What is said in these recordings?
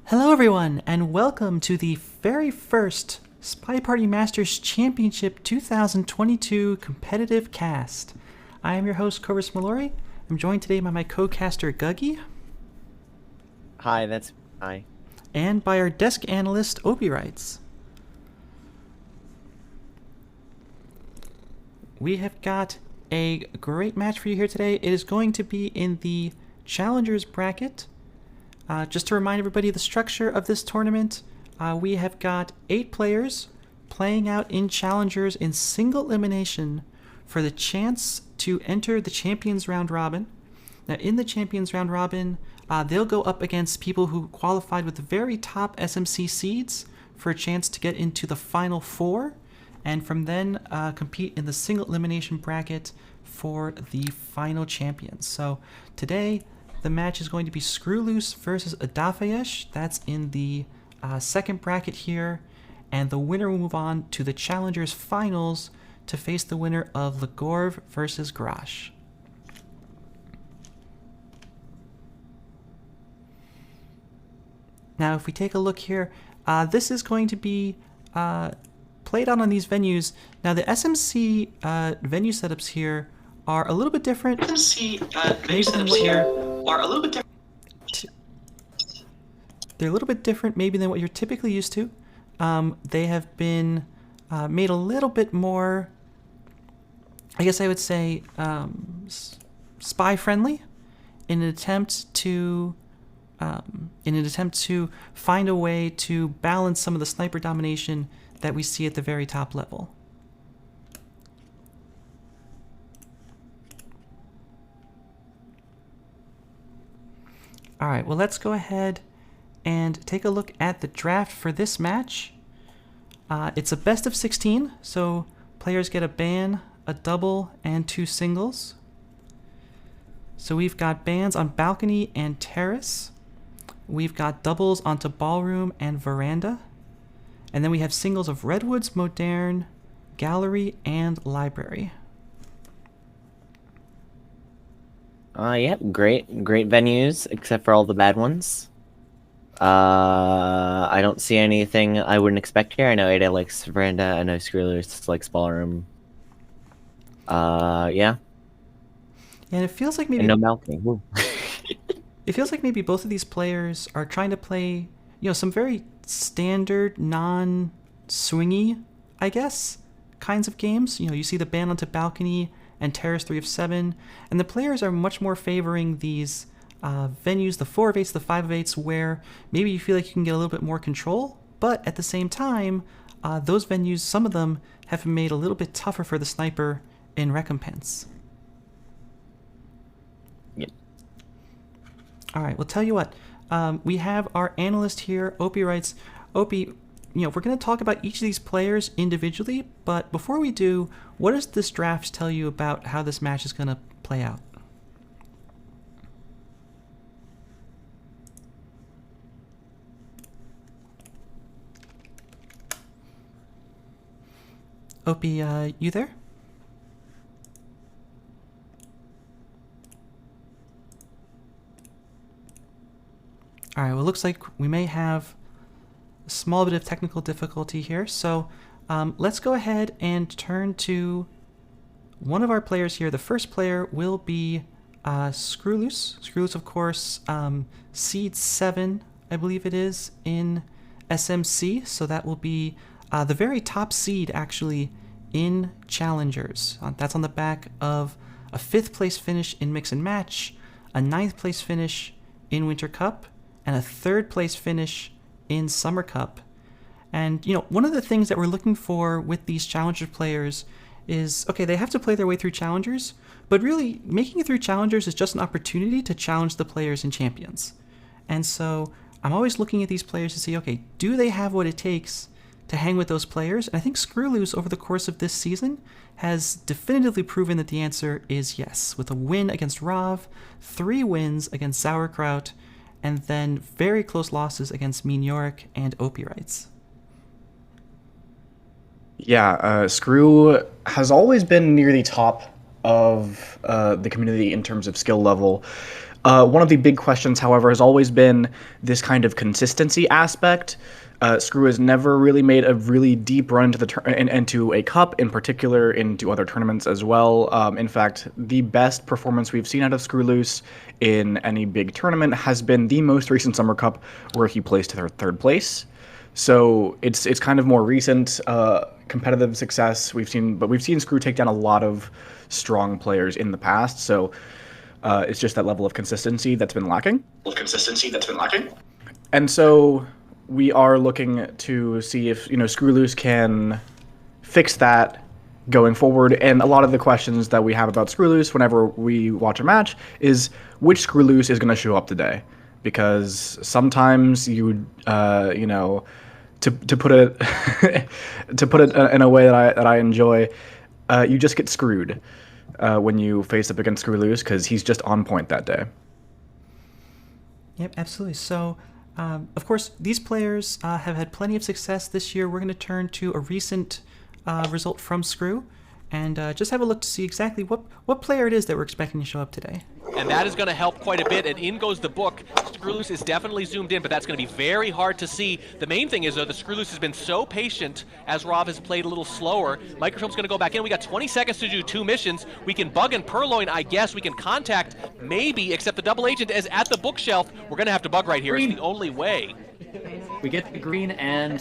Hello everyone, and welcome to the very first SpyParty Masters Championship 2022 competitive cast. I am your host, skreww L00se. I'm joined today by my co-caster, Guggy. Hi, that's hi. And by our desk analyst, Opie. We have got a great match for you here today. It is going to be in the Challengers bracket. Just to remind everybody of the structure of this tournament, we have got 8 players playing out in Challengers in single elimination for the chance to enter the Champions Round Robin. Now, in the Champions Round Robin, they'll go up against people who qualified with the very top SMC seeds for a chance to get into the Final Four, and from then compete in the single elimination bracket for the final champions. So today, the match is going to be skreww L00se versus Adafheyesh. That's in the second bracket here. And the winner will move on to the Challengers Finals to face the winner of skreww versus skreww. Now, if we take a look here, this is going to be played out on these venues. Now, the SMC venue setups here are a little bit different. SMC venue setups here are a little bit different. They're a little bit different maybe than what you're typically used to. They have been made a little bit more, I guess I would say, spy friendly in an attempt to find a way to balance some of the sniper domination that we see at the very top level. All right, well, let's go ahead and take a look at the draft for this match. It's a best of 16, so players get a ban, a double, and 2 singles. So we've got bans on balcony and terrace. We've got doubles onto ballroom and veranda. And then we have singles of redwoods, moderne, gallery, and library. Yep, great venues, except for all the bad ones. I don't see anything I wouldn't expect here. I know Ada likes veranda, I know skreww L00se likes ballroom. Yeah. And it feels like maybe... And no balcony. It feels like maybe both of these players are trying to play, some very standard, non-swingy, I guess, kinds of games. You see the ban onto balcony and terrace 3 of 7, and the players are much more favoring these venues, the 4 of 8s, the 5 of 8s, where maybe you feel like you can get a little bit more control, but at the same time, those venues, some of them have been made a little bit tougher for the sniper in recompense. Yep. All right, well, tell you what, we have our analyst here, Opie writes. Opie, we're going to talk about each of these players individually, but before we do, what does this draft tell you about how this match is going to play out? Opie, you there? All right, well, it looks like we may have a small bit of technical difficulty here, so let's go ahead and turn to one of our players here. The first player will be skreww L00se. skreww L00se, of course, seed 7, I believe it is, in SMC, so that will be the very top seed, actually, in Challengers. That's on the back of a 5th place finish in Mix and Match, a 9th place finish in Winter Cup, and a 3rd place finish in Summer Cup. And, one of the things that we're looking for with these Challenger players is, okay, they have to play their way through Challengers, but really, making it through Challengers is just an opportunity to challenge the players in Champions. And so, I'm always looking at these players to see, okay, do they have what it takes to hang with those players? And I think skreww L00se, over the course of this season, has definitively proven that the answer is yes, with a win against Rav, 3 wins against Sauerkraut, and then very close losses against Mean Yorick and Opie writes. Yeah, skreww has always been near the top of the community in terms of skill level. One of the big questions, however, has always been this kind of consistency aspect. skreww has never really made a really deep run into into a cup, in particular into other tournaments as well. In fact, the best performance we've seen out of skreww L00se in any big tournament has been the most recent Summer Cup, where he placed third place. So it's kind of more recent competitive success we've seen, but we've seen skreww take down a lot of strong players in the past. So it's just that level of consistency that's been lacking. And so we are looking to see if skreww L00se can fix that going forward. And a lot of the questions that we have about skreww L00se whenever we watch a match is which skreww L00se is going to show up today, because sometimes you to put it to put it in a way that I enjoy, you just get screwed when you face up against skreww L00se, because he's just on point that day. Yep, absolutely. So, of course, these players have had plenty of success this year. We're going to turn to a recent result from skreww and just have a look to see exactly what player it is that we're expecting to show up today. And that is going to help quite a bit, and in goes the book. skreww L00se is definitely zoomed in, but that's going to be very hard to see. The main thing is, though, the skreww L00se has been so patient as Rob has played a little slower. Microfilm's going to go back in. We got 20 seconds to do 2 missions. We can bug and purloin, I guess. We can contact, maybe, except the double agent is at the bookshelf. We're going to have to bug right here. It's the only way. We get the green, and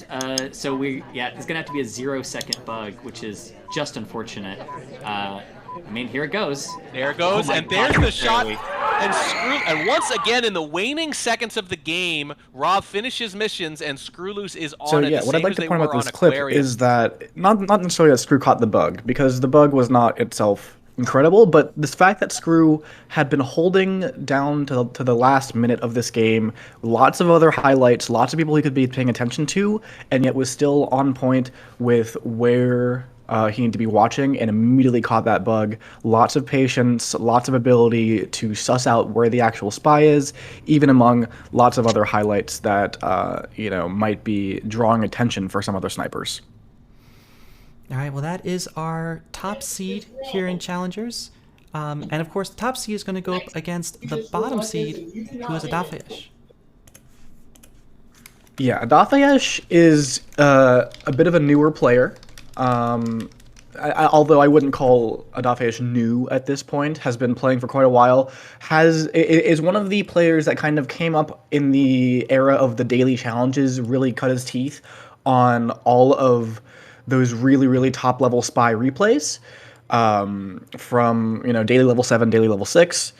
so it's gonna have to be a 0-second bug, which is just unfortunate. I mean, here it goes. There it goes, and there's the shot. And once again, in the waning seconds of the game, Rob finishes missions, and skreww L00se is on so it. yeah, the what same I'd like as to they point out were about this on clip Aquarius. is that not necessarily that skreww caught the bug, because the bug was not itself incredible, but this fact that skreww had been holding down to the last minute of this game, lots of other highlights, lots of people he could be paying attention to, and yet was still on point with where he needed to be watching, and immediately caught that bug. Lots of patience, lots of ability to suss out where the actual spy is, even among lots of other highlights that might be drawing attention for some other snipers. All right, well, that is our top seed here in Challengers. And of course, the top seed is going to go up against the bottom seed, who is Adafheyesh. Yeah, Adafheyesh is a bit of a newer player. Although I wouldn't call Adafheyesh new at this point, has been playing for quite a while, is one of the players that kind of came up in the era of the daily challenges, really cut his teeth on all of those really, really top-level spy replays from, daily level 7, daily level 6.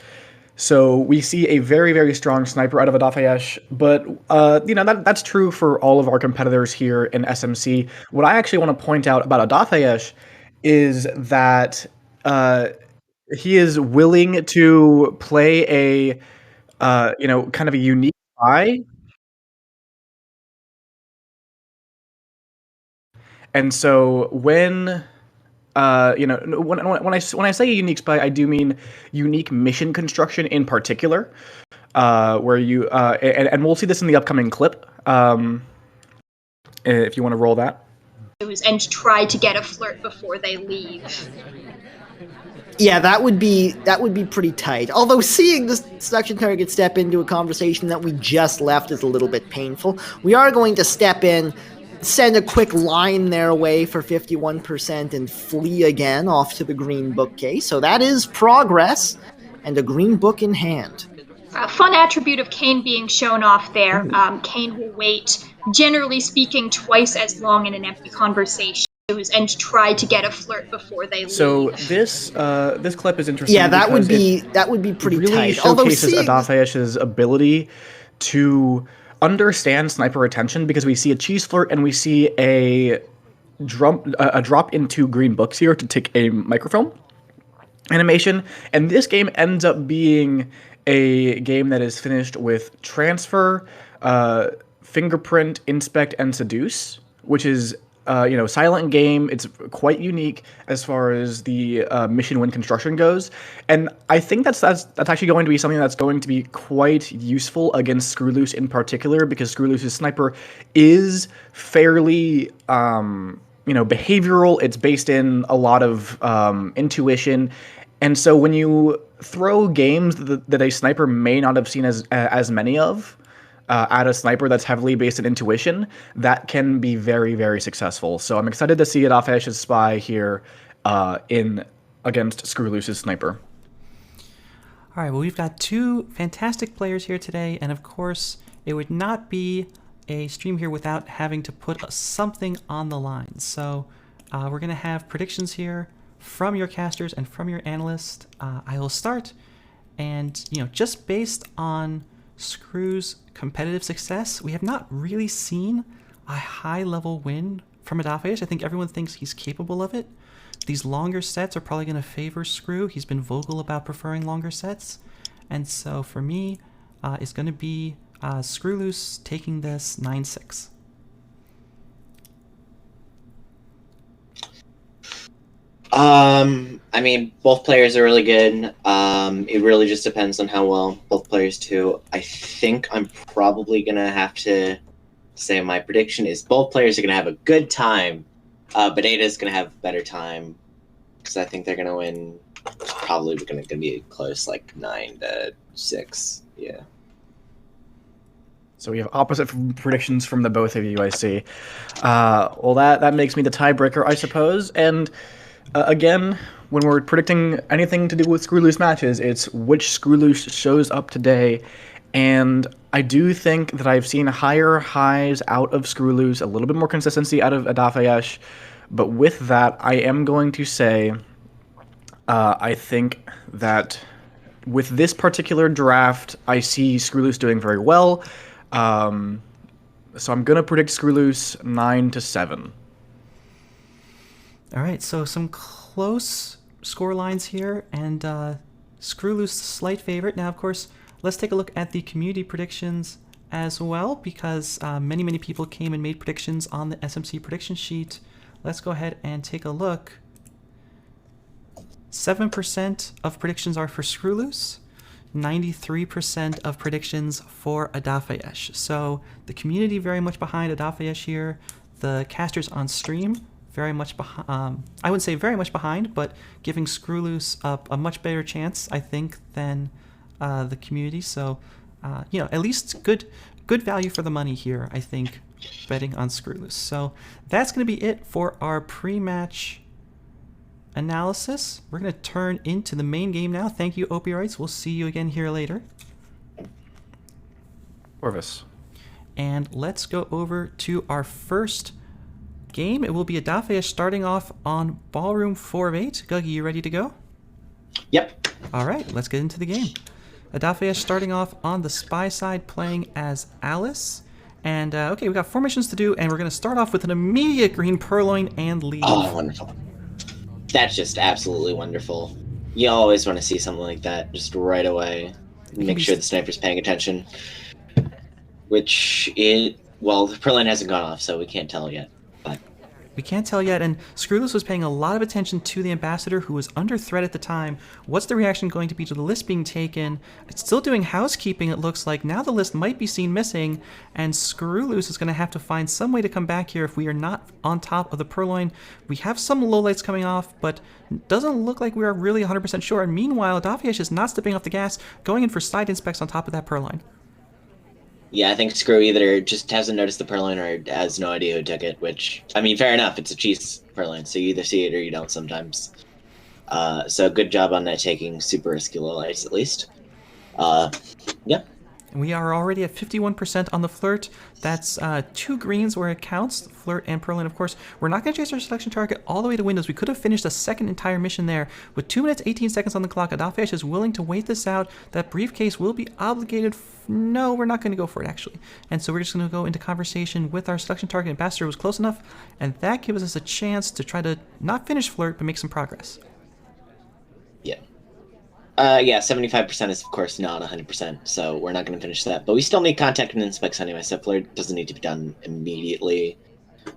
So we see a very, very strong sniper out of Adafheyesh, but, that's true for all of our competitors here in SMC. What I actually want to point out about Adafheyesh is that he is willing to play a, kind of a unique spy. And so when when I say a unique spy, I do mean unique mission construction in particular, where you and we'll see this in the upcoming clip. If you want to roll that. And try to get a flirt before they leave. Yeah, that would be pretty tight. Although seeing this seduction target step into a conversation that we just left is a little bit painful. We are going to step in, send a quick line their way for 51%, and flee again off to the green bookcase. So that is progress, and a green book in hand. A fun attribute of Kane being shown off there. Kane will wait, generally speaking, twice as long in an empty conversation and try to get a flirt before they leave. So this clip is interesting. Yeah, that would be pretty really tight. Showcases Adafheyesh's ability to understand sniper attention, because we see a cheese flirt and we see a drop into green books here to take a microfilm animation, and this game ends up being a game that is finished with transfer, fingerprint, inspect, and seduce, which is silent game. It's quite unique as far as the mission win construction goes, and I think that's actually going to be something that's going to be quite useful against skreww L00se in particular, because skreww L00se's sniper is fairly behavioral. It's based in a lot of intuition, and so when you throw games that a sniper may not have seen as many of at a sniper that's heavily based in intuition, that can be very, very successful. So I'm excited to see Adafheyesh's spy here in against skreww L00se's sniper. All right, well, we've got two fantastic players here today, and of course, it would not be a stream here without having to put something on the line. So we're going to have predictions here from your casters and from your analyst. I will start, and just based on skreww's competitive success, we have not really seen a high-level win from Adafheyesh. I think everyone thinks he's capable of it. These longer sets are probably going to favor skreww. He's been vocal about preferring longer sets. And so for me, it's going to be skreww L00se taking this 9-6. I mean, both players are really good. It really just depends on how well both players do. I think I'm probably going to have to say my prediction is both players are going to have a good time. But Ada's going to have a better time because I think they're going to win. It's probably going to be close, like 9-6. Yeah. So we have opposite predictions from the both of you, I see. Well, that makes me the tiebreaker, I suppose. And again, when we're predicting anything to do with skreww L00se matches, it's which skreww L00se shows up today. And I do think that I've seen higher highs out of skreww L00se, a little bit more consistency out of Adafheyesh. But with that, I am going to say I think that with this particular draft, I see skreww L00se doing very well. So I'm going to predict skreww L00se 9-7. All right, so some close score lines here, and skreww L00se slight favorite. Now, of course, let's take a look at the community predictions as well, because many people came and made predictions on the SMC prediction sheet. Let's go ahead and take a look. 7% of predictions are for skreww L00se, 93% of predictions for Adafheyesh. So the community very much behind Adafheyesh here. The casters on stream very much behind. I wouldn't say very much behind, but giving skreww L00se a much better chance, I think, than the community. So at least good value for the money here, I think, betting on skreww L00se. So that's going to be it for our pre-match analysis. We're going to turn into the main game now. Thank you, Opioids. We'll see you again here later. Orvis. And let's go over to our first game. It will be Adafheyesh starting off on ballroom 4 of 8. Guggy, you ready to go? Yep. All right, let's get into the game. Adafheyesh starting off on the spy side, playing as Alice. And okay, we got 4 missions to do, and we're going to start off with an immediate green purloin and leave. Oh, wonderful. That's just absolutely wonderful. You always want to see something like that just right away. Make sure the sniper's paying attention. Well, the purloin hasn't gone off, so we can't tell yet. But we can't tell yet, and skreww L00se was paying a lot of attention to the ambassador, who was under threat at the time. What's the reaction going to be to the list being taken? It's still doing housekeeping, it looks like. Now the list might be seen missing, and skreww L00se is going to have to find some way to come back here if we are not on top of the purloin. We have some lowlights coming off, but doesn't look like we are really 100% sure. And meanwhile, Adafheyesh is not stepping off the gas, going in for side inspects on top of that purloin. yeah, I think skreww either just hasn't noticed the purloin or has no idea who took it, which, I mean, fair enough. It's a cheese purloin, so you either see it or you don't sometimes. So good job on that, taking super risky lowlights at least. Yeah. We are already at 51% on the flirt. That's 2 greens where it counts, flirt and purloin, of course. We're not going to chase our selection target all the way to windows. We could have finished a second entire mission there. With 2 minutes, 18 seconds on the clock, Adafheyesh is willing to wait this out. That briefcase will be obligated. No, we're not going to go for it, actually. And so we're just going to go into conversation with our selection target. Ambassador was close enough, and that gives us a chance to try to not finish flirt, but make some progress. Yeah. Yeah, 75% is, of course, not 100%, so we're not going to finish that. But we still need contact and inspects anyway, so flirt doesn't need to be done immediately.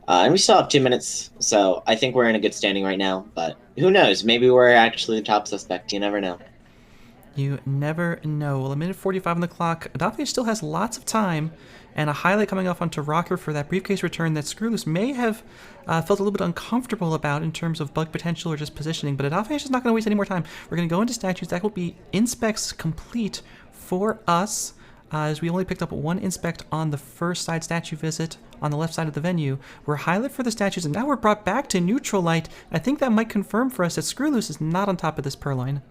And we still have 2 minutes, so I think we're in a good standing right now. But who knows? Maybe we're actually the top suspect. You never know. You never know. Well, a minute 45 on the clock. Adafheyesh still has lots of time, and a highlight coming off onto Rocker for that briefcase return that skreww may have felt a little bit uncomfortable about in terms of bug potential or just positioning. But Adafheyesh is not going to waste any more time. We're going to go into statues. That will be inspects complete for us, as we only picked up one inspect on the first side statue visit on the left side of the venue. We're highlight for the statues, and now we're brought back to neutral light. I think that might confirm for us that skreww is not on top of this Purloin.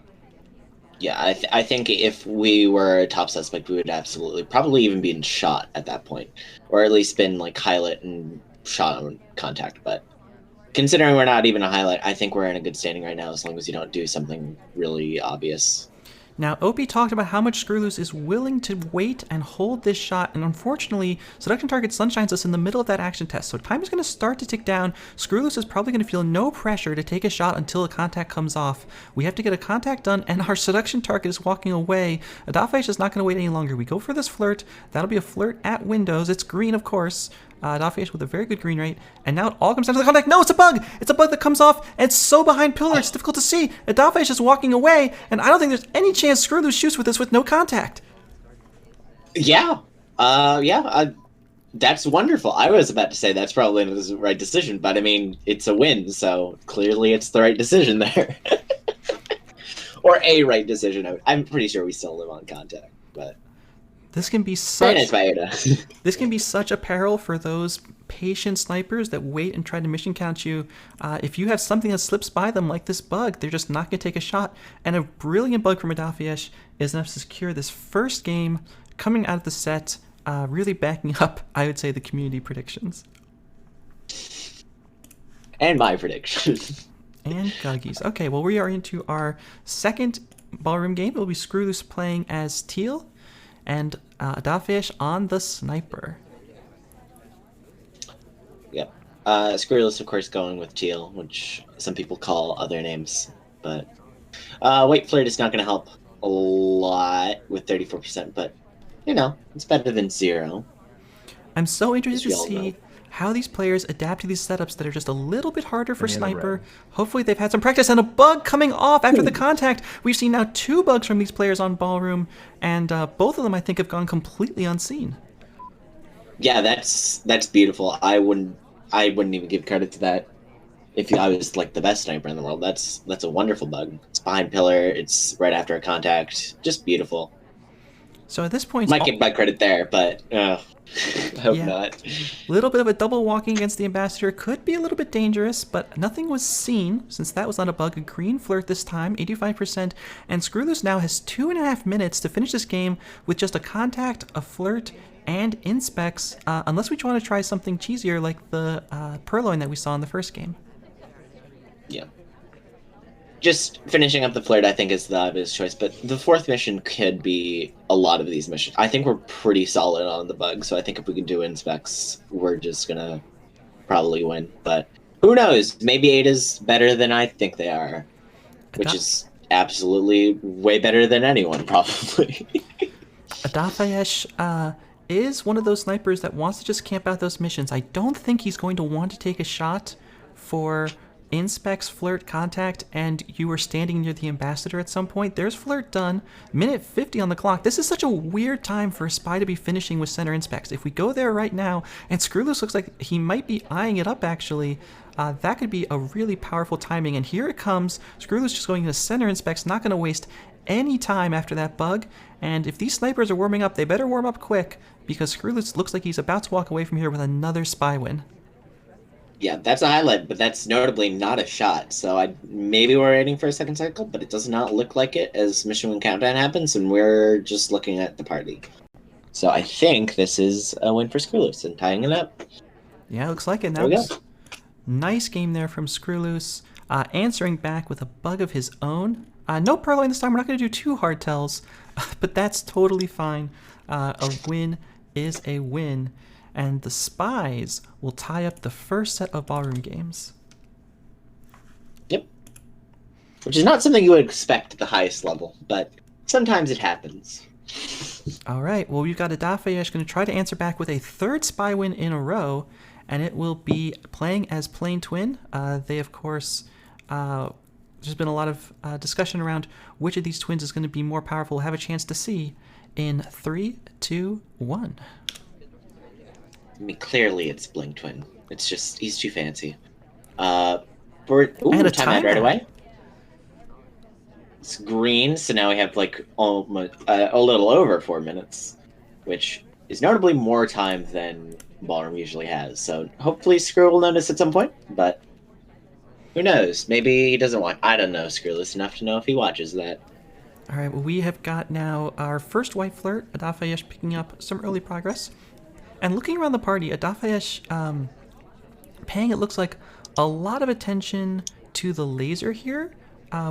Yeah, I think if we were a top suspect, we would absolutely probably even been shot at that point, or at least been like highlight and shot on contact. But considering we're not even a highlight, I think we're in a good standing right now as long as you don't do something really obvious. Now, Opie talked about how much skreww is willing to wait and hold this shot, and unfortunately, Seduction Target sunshines us in the middle of that action test, so time is going to start to tick down. skreww is probably going to feel no pressure to take a shot until a contact comes off. We have to get a contact done, and our Seduction Target is walking away. Adafheyesh is not going to wait any longer. We go for this flirt. That'll be a flirt at windows. It's green, of course. Adafheyesh with a very good green rate, and now it all comes down to the contact. No, it's a bug! It's a bug that comes off, and it's so behind pillar, it's difficult to see. Adafheyesh is walking away, and I don't think there's any chance skreww shoots with this with no contact. Yeah. That's wonderful. I was about to say that's probably the right decision, but I mean, it's a win, so clearly it's the right decision there. Or a right decision. I'm pretty sure we still live on contact, but... This can be such This can be such a peril for those patient snipers that wait and try to mission count you. If you have something that slips by them like this bug, they're just not going to take a shot. And a brilliant bug from Adafheyesh is enough to secure this first game coming out of the set, really backing up, I would say, the community predictions. And my prediction. And Guggies. Okay, well, we are into our second ballroom game. It will be skreww playing as Teal, and Adafheyesh on the sniper. Yep. skreww, of course, going with Teal, which some people call other names. But White Flirt is not going to help a lot with 34%, but, you know, it's better than 0. I'm so interested to see how these players adapt to these setups that are just a little bit harder for sniper. Hopefully they've had some practice, and a bug coming off after the contact. We've seen now 2 bugs from these players on ballroom, and both of them I think have gone completely unseen. Yeah, that's beautiful. I wouldn't even give credit to that if I was like the best sniper in the world. That's a wonderful bug. It's behind pillar. It's right after a contact. Just beautiful. So at this point, might give my credit there, but I hope not. A little bit of a double walking against the ambassador could be a little bit dangerous, but nothing was seen since that was not a bug. A green flirt this time, 85%, and skreww now has 2.5 minutes to finish this game with just a contact, a flirt, and inspects, unless we want to try something cheesier like the Purloin that we saw in the first game. Yeah. Just finishing up the flirt, I think, is the obvious choice, but the 4th mission could be a lot of these missions. I think we're pretty solid on the bug, so I think if we can do inspects, we're just gonna probably win. But who knows? Maybe Ada's better than I think they are, which is absolutely way better than anyone, probably. Adafheyesh is one of those snipers that wants to just camp out those missions. I don't think he's going to want to take a shot for inspects, flirt, contact, and you were standing near the ambassador at some point. There's flirt done. Minute 50 on the clock. This is such a weird time for a spy to be finishing with center inspects. If we go there right now, and skreww looks like he might be eyeing it up actually, that could be a really powerful timing. And here it comes. skreww just going to center inspects, not going to waste any time after that bug. And if these snipers are warming up, they better warm up quick, because skreww looks like he's about to walk away from here with another spy win. Yeah, that's a highlight, but that's notably not a shot. So maybe we're waiting for a second cycle, but it does not look like it as Mission 1 Countdown happens, and we're just looking at the party. So I think this is a win for skreww and tying it up. Yeah, it looks like it. That was nice game there from skreww, answering back with a bug of his own. No Purloin this time. We're not going to do 2 hard tells, but that's totally fine. A win is a win. And the spies will tie up the first set of ballroom games. Yep. Which is not something you would expect at the highest level, but sometimes it happens. All right, well, we've got Adafheyesh going to try to answer back with a 3rd spy win in a row, and it will be playing as Plane Twin. They, of course, there's been a lot of discussion around which of these twins is going to be more powerful. We'll have a chance to see in 3, 2, 1. I mean, clearly it's Blink Twin. It's just, he's too fancy. And a timeout right timeout. away. It's green, so now we have like almost a little over 4 minutes, which is notably more time than Ballroom usually has. So hopefully skreww will notice at some point, but who knows? Maybe he doesn't watch. I don't know skreww enough to know if he watches that. All right, well, we have got now our first white flirt, Adafheyesh picking up some early progress. And looking around the party, Adafheyesh paying, it looks like, a lot of attention to the laser here.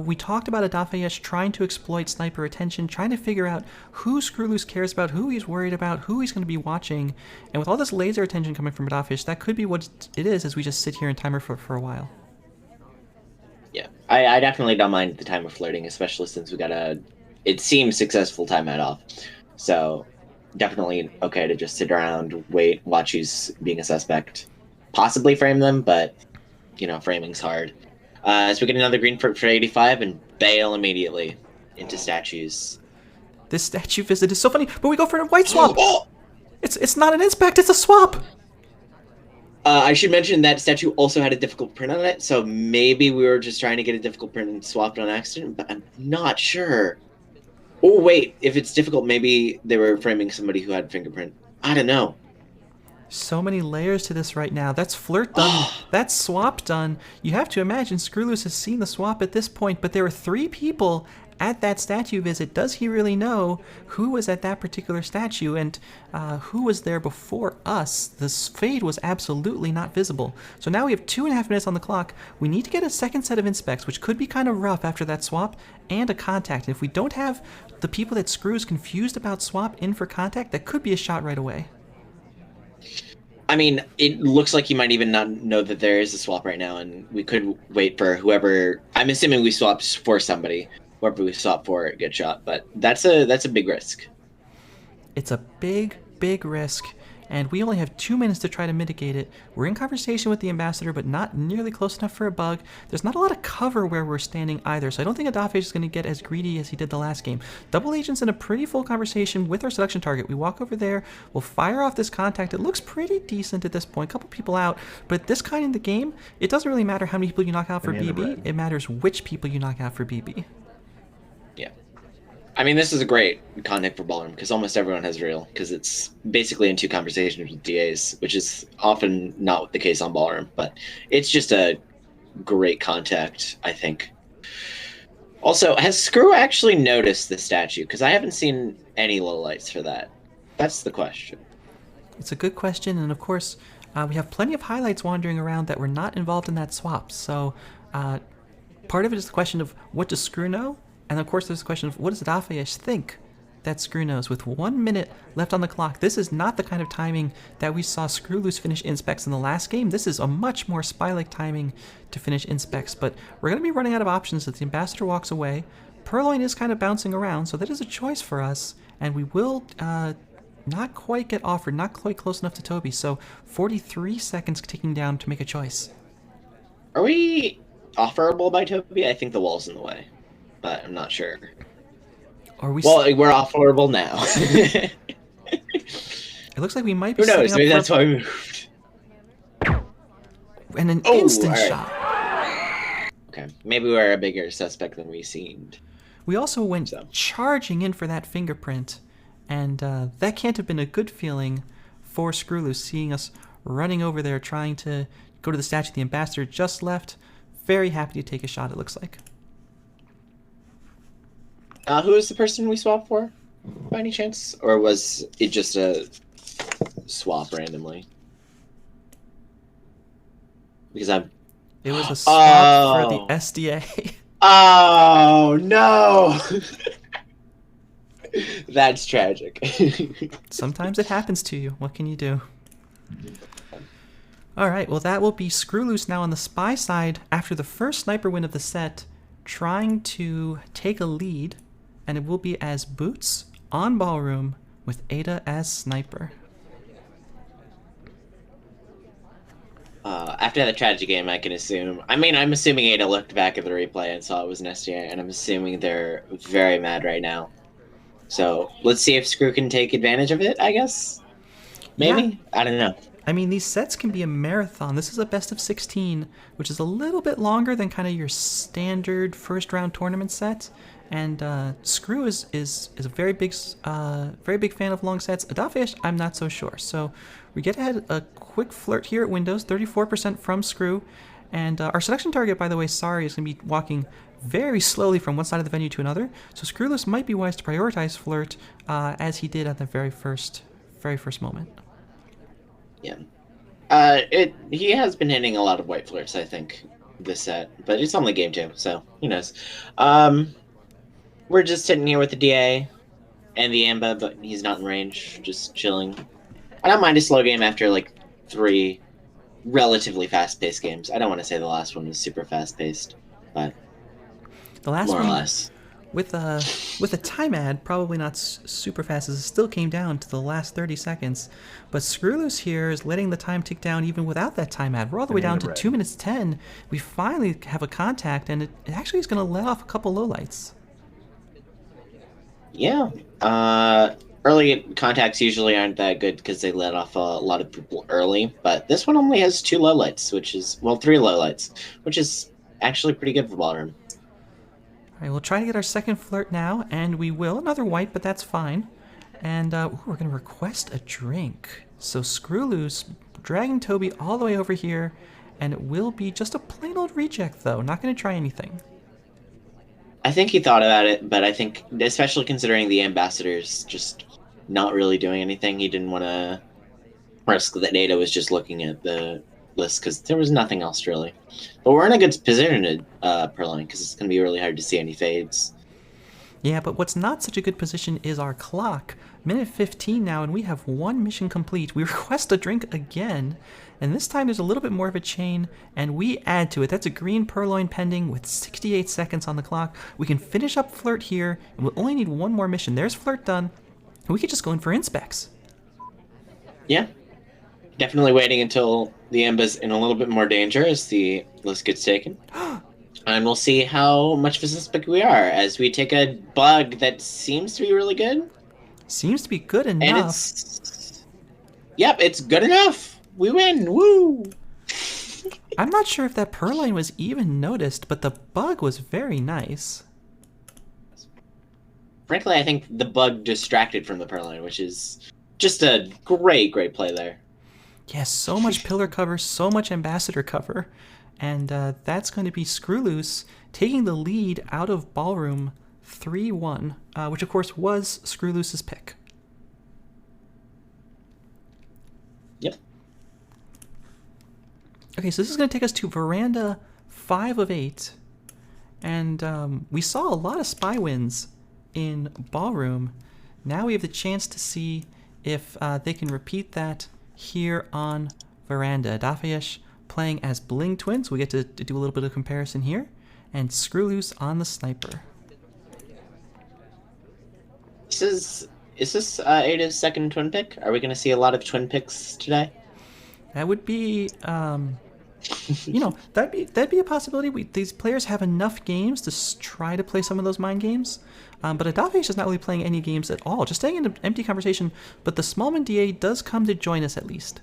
We talked about Adafheyesh trying to exploit sniper attention, trying to figure out who skreww cares about, who he's worried about, who he's going to be watching. And with all this laser attention coming from Adafheyesh, that could be what it is as we just sit here and timer for a while. Yeah, I definitely don't mind the time of flirting, especially since we got it seems successful timeout off. So definitely okay to just sit around, wait, watch who's being a suspect. Possibly frame them, but, you know, framing's hard. So we get another green for 85 and bail immediately into statues. This statue visit is so funny, but we go for a white swap! It's not an inspect, it's a swap! I should mention that statue also had a difficult print on it, so maybe we were just trying to get a difficult print and swapped on accident, but I'm not sure. Oh, wait, if it's difficult, maybe they were framing somebody who had fingerprint. I don't know. So many layers to this right now. That's flirt done. That's swap done. You have to imagine skreww has seen the swap at this point, but there were 3 people at that statue visit. Does he really know who was at that particular statue and who was there before us? This fade was absolutely not visible. So now we have 2.5 minutes on the clock. We need to get a second set of inspects, which could be kind of rough after that swap, and a contact. And if we don't have the people that skreww's confused about swap in for contact, that could be a shot right away. I mean, it looks like you might even not know that there is a swap right now, and we could wait for whoever. I'm assuming we swapped for somebody. Whoever we swap for, get shot. But that's a big risk. It's a big, big risk, and we only have 2 minutes to try to mitigate it. We're in conversation with the ambassador, but not nearly close enough for a bug. There's not a lot of cover where we're standing either, so I don't think Adafheyesh is going to get as greedy as he did the last game. Double agent's in a pretty full conversation with our seduction target. We walk over there, we'll fire off this contact. It looks pretty decent at this point, a couple people out, but this kind in the game, it doesn't really matter how many people you knock out for BB, it matters which people you knock out for BB. Yeah. I mean, this is a great contact for Ballroom because almost everyone has real because it's basically into conversations with DAs, which is often not the case on Ballroom, but it's just a great contact, I think. Also, has skreww actually noticed the statue? Because I haven't seen any little lights for that. That's the question. It's a good question, and of course, we have plenty of highlights wandering around that were not involved in that swap. So part of it is the question of what does skreww know? And of course, there's the question of what does Adafheyesh think that skreww knows? With 1 minute left on the clock, this is not the kind of timing that we saw skreww finish inspects in the last game. This is a much more spy-like timing to finish inspects, but we're going to be running out of options as the ambassador walks away. Purloin is kind of bouncing around, so that is a choice for us, and we will not quite get offered, not quite close enough to Toby, so 43 seconds ticking down to make a choice. Are we offerable by Toby? I think the wall's in the way, but I'm not sure. Are we? Well, we're offerable now. It looks like we might be. Who knows? setting Maybe up that's why we moved. And an instant right. shot. Okay, maybe we're a bigger suspect than we seemed. We also went charging in for that fingerprint, and that can't have been a good feeling for skreww, seeing us running over there trying to go to the statue the ambassador just left. Very happy to take a shot, it looks like. Who is the person we swapped for, by any chance? Or was it just a swap randomly? Because I'm... It was a swap for the SDA. Oh, no! That's tragic. Sometimes it happens to you. What can you do? Alright, well that will be skreww now on the spy side after the first sniper win of the set, trying to take a lead, and it will be as Boots on Ballroom with Ada as sniper. After that tragic game, I can assume. I mean, I'm assuming Ada looked back at the replay and saw it was an SDA, and I'm assuming they're very mad right now. So let's see if skreww can take advantage of it, I guess. Maybe? Yeah. I don't know. I mean, these sets can be a marathon. This is a best of 16, which is a little bit longer than kind of your standard first round tournament set. And skreww is a very big fan of long sets. Adafheyesh, I'm not so sure. So we get ahead a quick flirt here at Windows, 34% from skreww. And our selection target, by the way, sorry, is going to be walking very slowly from one side of the venue to another. So skrewwless might be wise to prioritize flirt as he did at the very first moment. Yeah. He has been hitting a lot of white flirts, I think, this set. But it's only game 2, so who knows. We're just sitting here with the DA and the Amba, but he's not in range, just chilling. I don't mind a slow game after, like, 3 relatively fast-paced games. I don't want to say the last one was super fast-paced, but the last more one, or less. With a time ad, probably not super fast, as it still came down to the last 30 seconds. But skreww here is letting the time tick down even without that time ad. We're all the way down to 2 minutes 10. We finally have a contact, and it actually is going to let off a couple lowlights. Yeah. Early contacts usually aren't that good because they let off a lot of people early, but this one only has 2 lowlights, which is, well, 3 lowlights, which is actually pretty good for ballroom. All right, we'll try to get our second flirt now, and we will. Another white, but that's fine. And we're going to request a drink. So skreww dragging Toby all the way over here, and it will be just a plain old reject, though. Not going to try anything. I think he thought about it, but I think, especially considering the ambassadors just not really doing anything, he didn't want to risk that Ada was just looking at the list, because there was nothing else really. But we're in a good position to Perline, because it's going to be really hard to see any fades. Yeah, but what's not such a good position is our clock. Minute 15 now, and we have 1 mission complete. We request a drink again, and this time there's a little bit more of a chain, and we add to it. That's a green purloin pending with 68 seconds on the clock. We can finish up flirt here, and we'll only need 1 more mission. There's flirt done, and we could just go in for inspects. Yeah. Definitely waiting until the Amba's in a little bit more danger as the list gets taken. And we'll see how much of a suspect we are as we take a bug that seems to be really good. Seems to be good enough. And yep, it's good enough. We win. Woo! I'm not sure if that purloin was even noticed, but the bug was very nice. Frankly, I think the bug distracted from the purloin, which is just a great play there. Yeah, so much pillar cover, so much ambassador cover. And that's going to be skreww taking the lead out of ballroom 3-1, which of course was skreww's pick. Yep. Okay, so this is going to take us to veranda 5 of 8. And we saw a lot of spy wins in ballroom. Now we have the chance to see if they can repeat that here on veranda. Adafheyesh playing as Bling Twins. We get to do a little bit of comparison here. And skreww on the sniper. Is this Ada's second twin pick? Are we going to see a lot of twin picks today? That would be, you know, that'd be a possibility. These players have enough games to try to play some of those mind games. But Adafheyesh is not really playing any games at all. Just staying in an empty conversation. But the Smallman DA does come to join us at least.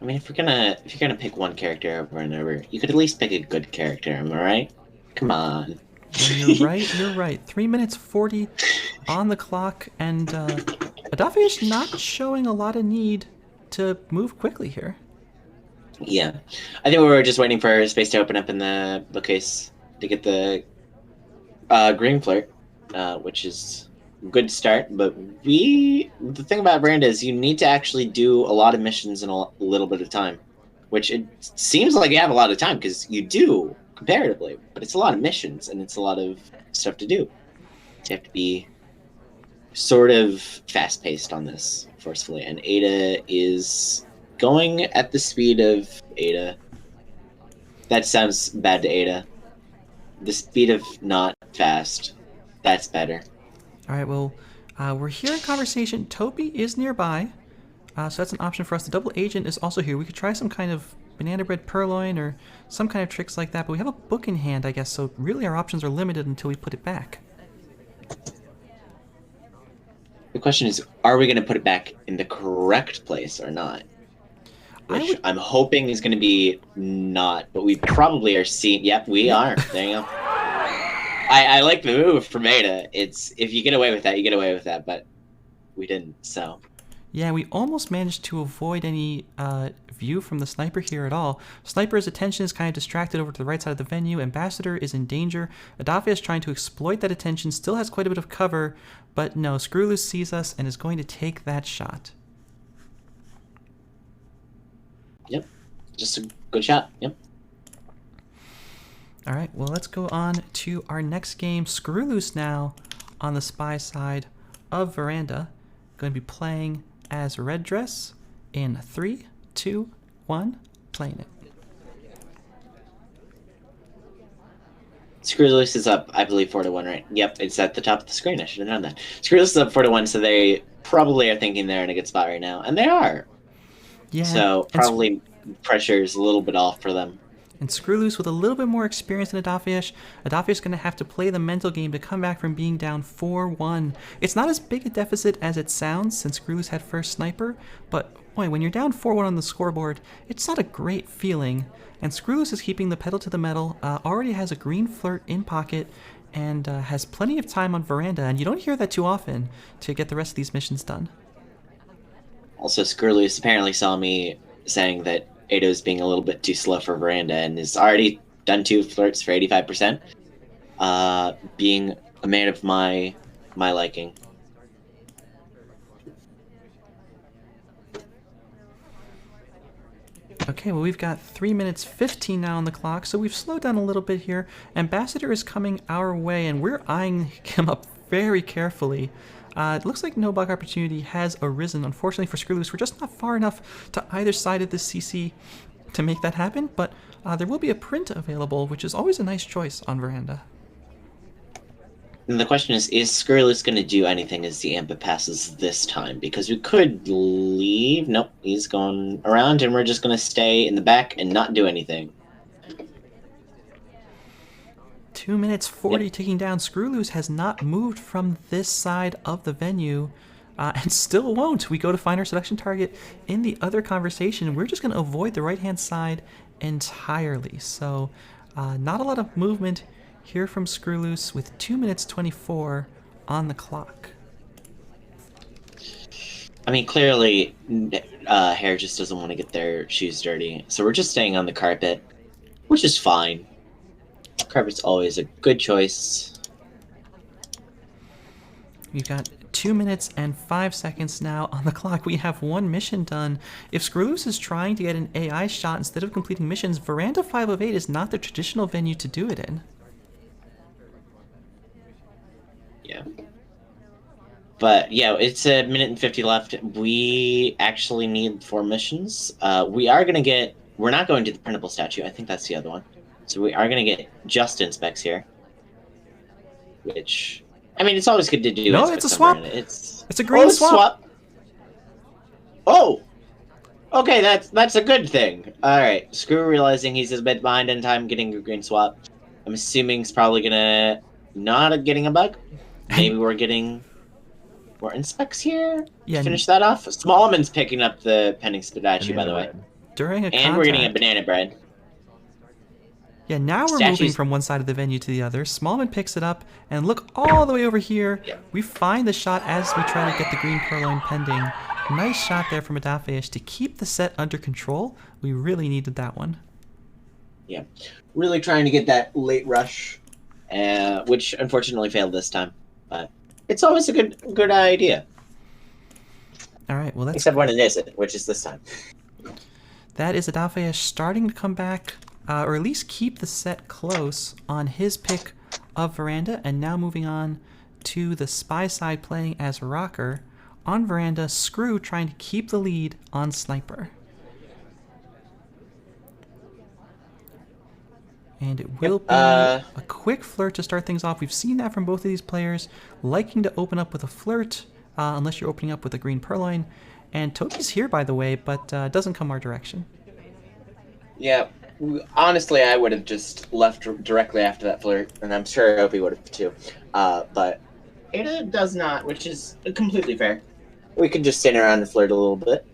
I mean, if you're gonna pick one character over and over, you could at least pick a good character. Am I right? Come on. You're right. You're right. 3 minutes 40 on the clock, and Adafheyesh not showing a lot of need to move quickly here. Yeah, I think we were just waiting for space to open up in the bookcase to get the green flirt, which is a good start. But the thing about Veranda is you need to actually do a lot of missions in a little bit of time, which it seems like you have a lot of time because you do comparatively, but it's a lot of missions and it's a lot of stuff to do. You have to be sort of fast-paced on this, forcefully, and Ada is going at the speed of Ada. That sounds bad to Ada. The speed of not fast. That's better. All right, well, we're here in conversation. Toby is nearby. So that's an option for us. The double agent is also here. We could try some kind of banana bread purloin or some kind of tricks like that, but we have a book in hand, I guess, so really our options are limited until we put it back. The question is, are we going to put it back in the correct place or not? Which I'm hoping is going to be not, but we probably are seeing... Yep, we are. There you go. I like the move from Ada. It's, if you get away with that, you get away with that, but we didn't, so... Yeah, we almost managed to avoid any view from the sniper here at all. Sniper's attention is kind of distracted over to the right side of the venue. Ambassador is in danger. Adafheyesh is trying to exploit that attention, still has quite a bit of cover, but no, skreww sees us and is going to take that shot. Yep, just a good shot, yep. All right, well, let's go on to our next game. skreww now on the spy side of Veranda. Going to be playing as Red Dress in 3, 2, 1, playing it. skreww is up, I believe, 4-1, right? Yep, it's at the top of the screen. I should have known that. skreww is up 4-1, so they probably are thinking they're in a good spot right now, and they are. Yeah. So probably pressure is a little bit off for them. And skreww with a little bit more experience than Adafheyesh. Adafheyesh is going to have to play the mental game to come back from being down 4-1. It's not as big a deficit as it sounds since skreww had first sniper, but boy, when you're down 4-1 on the scoreboard, it's not a great feeling. And skreww is keeping the pedal to the metal, already has a green flirt in pocket, and has plenty of time on Veranda, and you don't hear that too often to get the rest of these missions done. Also, skreww apparently saw me saying that Ado's being a little bit too slow for Veranda and has already done 2 flirts for 85%. Being a man of my liking. Okay, well, we've got 3 minutes 15 now on the clock, so we've slowed down a little bit here. Ambassador is coming our way, and we're eyeing him up very carefully. It looks like no bug opportunity has arisen. Unfortunately for skreww, we're just not far enough to either side of the CC to make that happen, but there will be a print available, which is always a nice choice on Veranda. And the question is skreww going to do anything as the Ampa passes this time? Because we could leave. Nope, he's going around, and we're just going to stay in the back and not do anything. 2 minutes 40 ticking down. skreww has not moved from this side of the venue and still won't. We go to find our selection target in the other conversation. We're just going to avoid the right-hand side entirely. So not a lot of movement here from skreww with 2 minutes 24 on the clock. I mean, clearly, Hair just doesn't want to get their shoes dirty. So we're just staying on the carpet, which is fine. Carpet's always a good choice. We've got 2 minutes and 5 seconds now on the clock. We have 1 mission done. If skreww is trying to get an AI shot instead of completing missions, Veranda 5 of 8 is not the traditional venue to do it in. Yeah. But yeah, it's a minute and 50 left. We actually need 4 missions. We're not going to the printable statue. I think that's the other one. So we are going to get just inspects here. Which, I mean, it's always good to do. No, it's a swap. It's a green swap. Oh! Okay, that's a good thing. Alright, skreww realizing he's a bit behind in time getting a green swap. I'm assuming he's probably gonna not getting a bug. Maybe we're getting more inspects here. Yeah. Finish that off. Smallman's picking up the pending statue, by the way. During a and we're getting a banana bread. Yeah, now we're moving from one side of the venue to the other. Smallman picks it up, and look all the way over here. Yep. We find the shot as we try to get the green purloin pending. Nice shot there from Adafheyesh to keep the set under control. We really needed that one. Yeah, really trying to get that late rush, which unfortunately failed this time. But it's always a good idea. All right, well, except when it isn't, which is this time. That is Adafheyesh starting to come back, or at least keep the set close on his pick of Veranda, and now moving on to the spy side playing as Rocker. On Veranda, skreww trying to keep the lead on Sniper. And it will be a quick flirt to start things off. We've seen that from both of these players, liking to open up with a flirt, unless you're opening up with a green purloin. And Toby's here, by the way, but doesn't come our direction. Yeah, honestly, I would have just left directly after that flirt, and I'm sure Opie would have too. But Ada does not, which is completely fair. We could just stand around and flirt a little bit.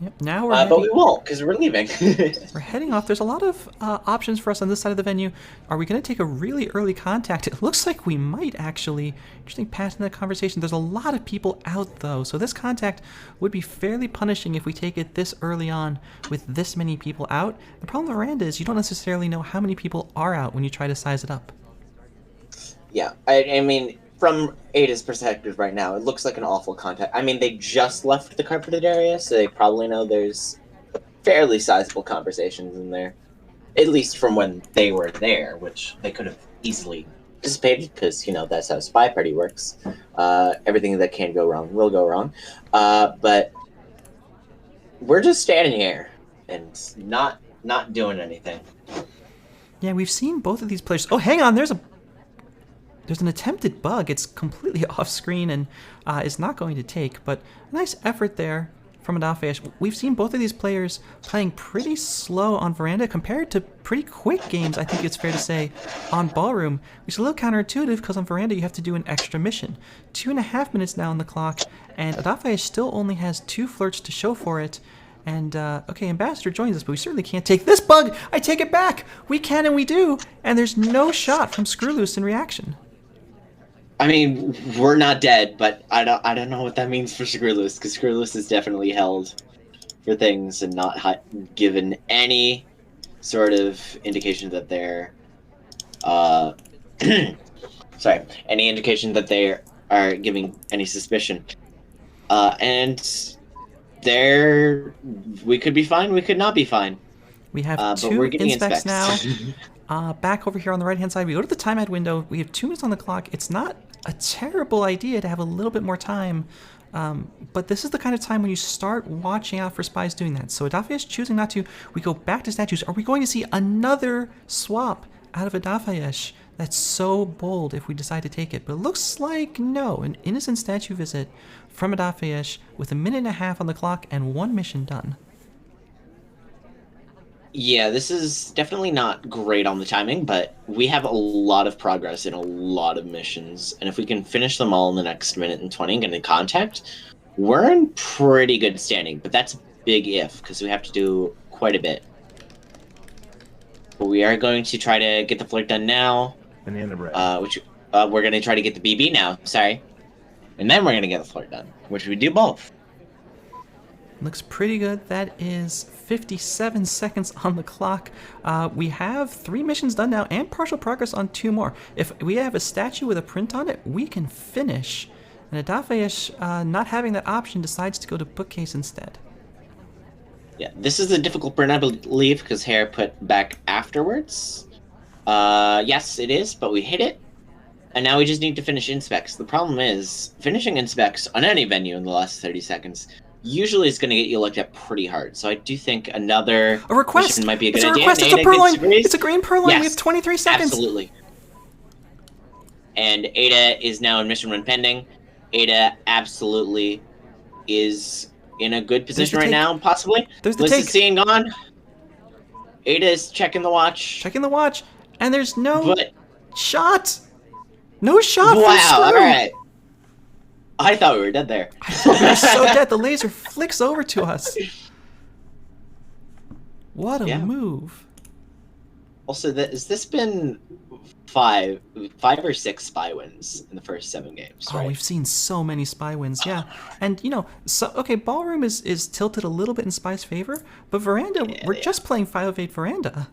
Yep, now we're but we won't, because we're leaving. We're heading off. There's a lot of options for us on this side of the venue. Are we going to take a really early contact? It looks like we might, actually. Interesting pass in that conversation. There's a lot of people out, though, so this contact would be fairly punishing if we take it this early on with this many people out. The problem with Veranda is you don't necessarily know how many people are out when you try to size it up. Yeah, I mean, from Ada's perspective right now, it looks like an awful contact. I mean, they just left the carpeted area, so they probably know there's fairly sizable conversations in there. At least from when they were there, which they could have easily dissipated, because, you know, that's how Spy Party works. Everything that can go wrong will go wrong. But we're just standing here and not doing anything. Yeah, we've seen both of these players. Oh, hang on, there's an attempted bug. It's completely off screen and is not going to take, but a nice effort there from Adafheyesh. We've seen both of these players playing pretty slow on Veranda compared to pretty quick games, I think it's fair to say, on Ballroom, which is a little counterintuitive because on Veranda you have to do an extra mission. 2.5 minutes now on the clock, and Adafheyesh still only has 2 flirts to show for it. And, okay, Ambassador joins us, but we certainly can't take this bug! I take it back! We can and we do! And there's no shot from skreww in reaction. I mean, we're not dead, but I don't know what that means for skreww, because skreww is definitely held for things and not given any sort of indication that they're, sorry, any indication that they are giving any suspicion. And we could be fine, we could not be fine. We have 2 inspects now. Back over here on the right-hand side, we go to the timeout window. We have 2 minutes on the clock. It's not a terrible idea to have a little bit more time, but this is the kind of time when you start watching out for spies doing that. So Adafheyesh choosing not to. We go back to statues. Are we going to see another swap out of Adafheyesh? That's so bold if we decide to take it. But it looks like no. An innocent statue visit from Adafheyesh with 1.5 minutes on the clock and 1 mission done. Yeah, this is definitely not great on the timing, but we have a lot of progress in a lot of missions, and if we can finish them all in the next 1.20 minutes and get in contact, we're in pretty good standing, but that's a big if, because we have to do quite a bit. But we are going to try to get the flirt done now, Banana bread. we're going to try to get the BB now, sorry, and then we're going to get the flirt done, which we do both. Looks pretty good. That is 57 seconds on the clock. We have 3 missions done now and partial progress on 2 more. If we have a statue with a print on it, we can finish. And Adafheyesh, not having that option, decides to go to bookcase instead. Yeah, this is a difficult burn, I believe, because hair put back afterwards. Yes, it is, but we hit it. And now we just need to finish inspects. The problem is, finishing inspects on any venue in the last 30 seconds usually is going to get you looked at pretty hard. So I do think another mission might be a good idea. It's a purloin. It's a green purloin. Yes, we have 23 seconds. Absolutely. And Ada is now in mission run pending. Ada absolutely is in a good position right now, possibly. There's the Liz take. is seeing on. Ada is checking the watch. Checking the watch. And there's no shot. No shot from Wow, skreww. all right. I thought we were dead there. I thought we were so dead. The laser flicks over to us. What a move. Also, has this been five or 6 spy wins in the first 7 games, right? Oh, we've seen so many spy wins, yeah. And, you know, okay, Ballroom is tilted a little bit in Spy's favor, but Veranda, we're just playing 5 of 8 Veranda.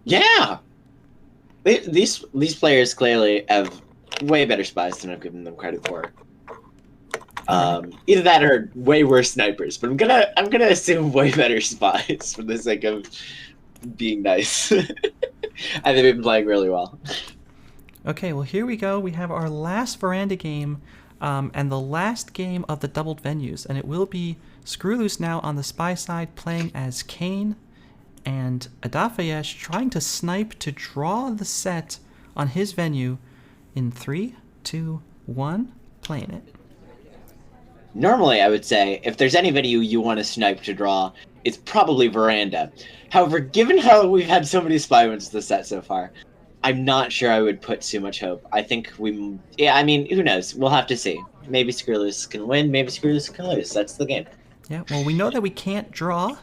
Yeah! These players clearly have way better spies than I've given them credit for. Either that or way worse snipers, but I'm gonna assume way better spies for the sake of being nice. I think they've been playing really well. Okay, well here we go. We have our last Veranda game, and the last game of the doubled venues, and it will be skreww now on the spy side playing as Kane, and Adafheyesh trying to snipe to draw the set on his venue in 3, 2, 1, playing it. Normally, I would say, if there's anybody you want to snipe to draw, it's probably Veranda. However, given how we've had so many spy wins this set so far, I'm not sure I would put too much hope. I think I mean, who knows? We'll have to see. Maybe skreww can win, maybe skreww can lose. That's the game. Yeah, well, we know that we can't draw,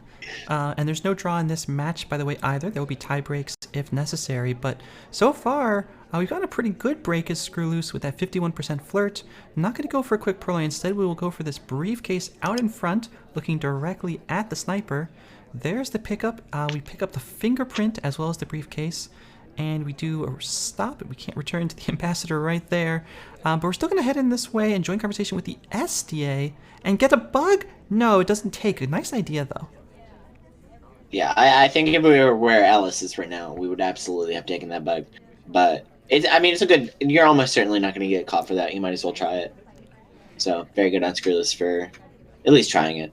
and there's no draw in this match, by the way, either. There will be tie breaks if necessary, but so far, we've gotten a pretty good break as skreww with that 51% flirt. I'm not going to go for a quick prologue. Instead, we will go for this briefcase out in front, looking directly at the sniper. There's the pickup. We pick up the fingerprint as well as the briefcase, and we do a stop. We can't return to the ambassador right there, but we're still going to head in this way and join conversation with the SDA and get a bug. No, it doesn't take. A nice idea, though. Yeah, I think if we were where Alice is right now, we would absolutely have taken that bug. But it's a good. You're almost certainly not going to get caught for that. You might as well try it. So very good on skreww for at least trying it.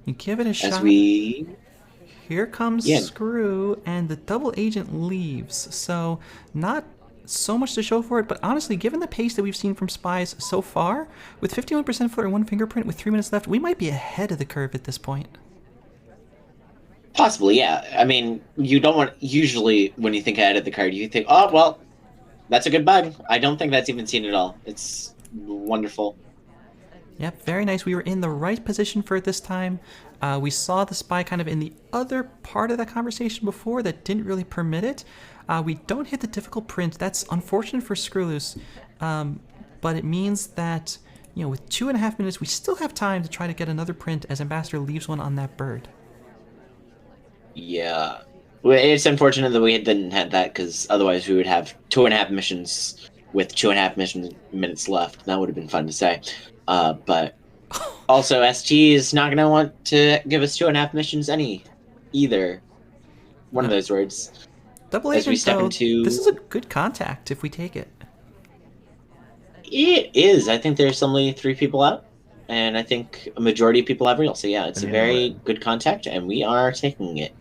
You give it a shot. Here comes skreww, and the double agent leaves. So not so much to show for it, but honestly, given the pace that we've seen from spies so far, with 51% flirt and 1 fingerprint with 3 minutes left, we might be ahead of the curve at this point. Possibly, yeah. I mean, you don't want, usually when you think ahead of the card, you think, oh, well, that's a good bug. I don't think that's even seen at all. It's wonderful. Yep, very nice. We were in the right position for it this time. We saw the spy kind of in the other part of that conversation before that didn't really permit it. We don't hit the difficult print. That's unfortunate for skreww, but it means that, you know, with 2.5 minutes, we still have time to try to get another print as Ambassador leaves one on that bird. Yeah. Well, it's unfortunate that we didn't have that, because otherwise we would have 2.5 missions with 2.5 minutes left. That would have been fun to say. But also, ST is not going to want to give us 2.5 missions either. One of those words. Double agent, though, this is a good contact if we take it. It is. I think there's only 3 people out, and I think a majority of people have real. So yeah, it's a very good contact, and we are taking it.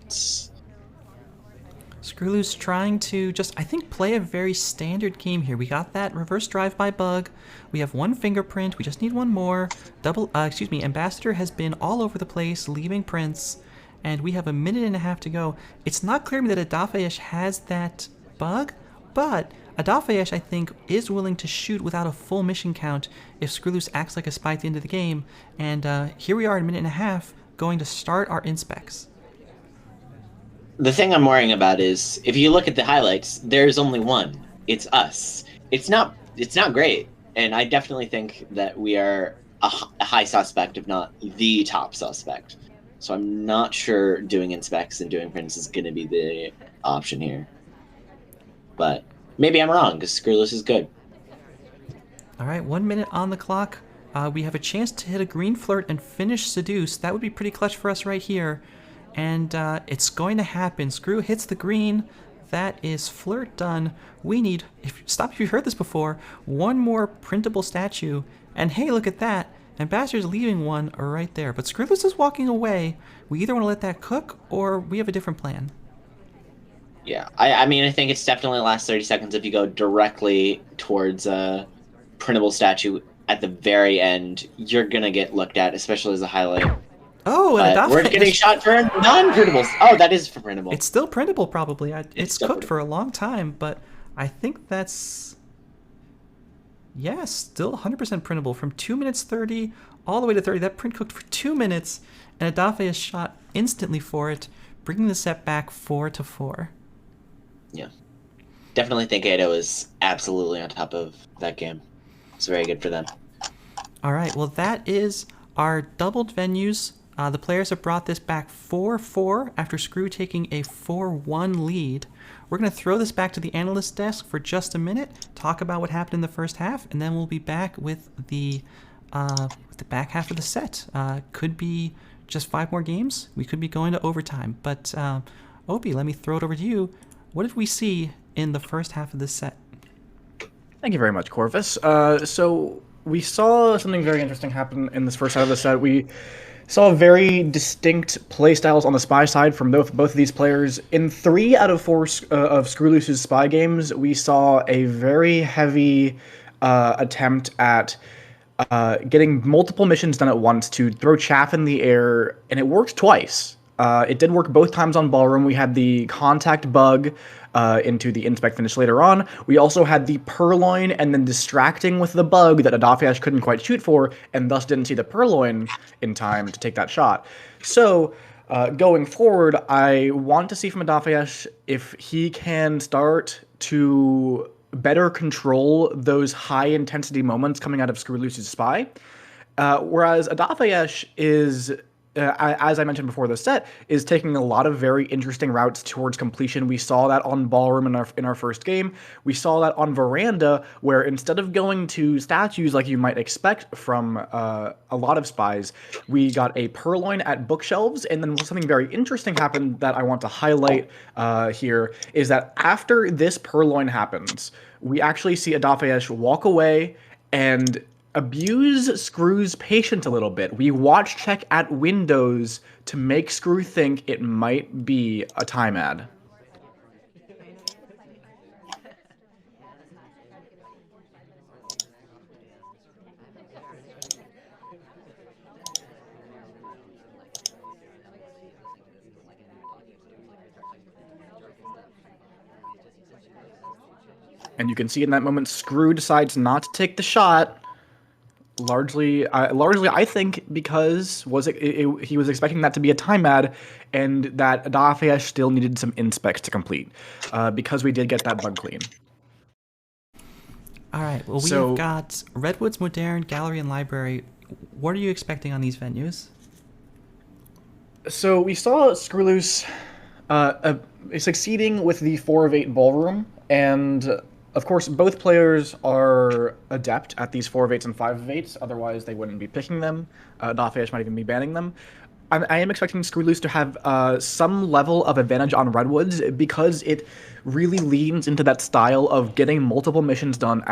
skreww's trying to just, I think, play a very standard game here. We got that reverse drive-by bug. We have 1 fingerprint. We just need 1 more. Ambassador has been all over the place, leaving prints, and we have 1.5 minutes to go. It's not clear to me that Adafheyesh has that bug, but Adafheyesh, I think, is willing to shoot without a full mission count if skreww acts like a spy at the end of the game. And here we are in 1.5 minutes, going to start our inspects. The thing I'm worrying about is, if you look at the highlights, there's only 1. It's us. It's not great, and I definitely think that we are a high suspect, if not the top suspect. So I'm not sure doing inspects and doing prints is going to be the option here. But maybe I'm wrong, because skreww is good. All right, 1 minute on the clock. We have a chance to hit a green flirt and finish seduce. That would be pretty clutch for us right here. And it's going to happen. Skreww hits the green. That is flirt done. We need, if you've heard this before, 1 more printable statue. And hey, look at that. Ambassador's leaving 1 right there. But skreww is walking away. We either want to let that cook, or we have a different plan. Yeah, I mean, I think it's definitely the last 30 seconds if you go directly towards a printable statue at the very end. You're going to get looked at, especially as a highlight. Oh, and we're getting shot for non-printables. Oh, that is for printable. It's still printable, probably. It's cooked for a long time, but I think that's... Yeah, still 100% printable. From 2 minutes 30 all the way to 30. That print cooked for 2 minutes, and Adafheyesh shot instantly for it, bringing the set back 4-4. Yeah. Definitely think Ado is absolutely on top of that game. It's very good for them. All right, well, that is our doubled venues. The players have brought this back 4-4 after skreww taking a 4-1 lead. We're going to throw this back to the analyst desk for just a minute, talk about what happened in the first half, and then we'll be back with the back half of the set. Could be just 5 more games. We could be going to overtime. But Opie, let me throw it over to you. What did we see in the first half of this set? Thank you very much, Corvus. So we saw something very interesting happen in this first half of the set. We Saw very distinct playstyles on the spy side from both of these players. In 3 out of 4 of skreww spy games, we saw a very heavy attempt at getting multiple missions done at once to throw chaff in the air, and it worked twice. It did work both times on Ballroom. We had the contact bug into the inspect finish later on. We also had the purloin and then distracting with the bug that Adafheyesh couldn't quite shoot for, and thus didn't see the purloin in time to take that shot. So, going forward, I want to see from Adafheyesh if he can start to better control those high-intensity moments coming out of skreww's Spy. Whereas Adafheyesh is, as I mentioned before the set, is taking a lot of very interesting routes towards completion. We saw that on Ballroom in our first game. We saw that on Veranda, where instead of going to statues like you might expect from a lot of spies, we got a purloin at bookshelves, and then something very interesting happened that I want to highlight here, is that after this purloin happens, we actually see Adafheyesh walk away and abuse skreww's patience a little bit. We watch check at windows to make skreww think it might be a time ad. And you can see in that moment, skreww decides not to take the shot. Largely, I think because he was expecting that to be a time ad, and that Adafheyesh still needed some inspects to complete, because we did get that bug clean. All right. Well, we've got Redwoods, Modern, Gallery, and Library. What are you expecting on these venues? So we saw skreww succeeding with the 4 of 8 Ballroom, and of course, both players are adept at these 4 of 8s and 5 of 8s, otherwise they wouldn't be picking them. Adafheyesh might even be banning them. I am expecting skreww to have some level of advantage on Redwoods, because it really leans into that style of getting multiple missions done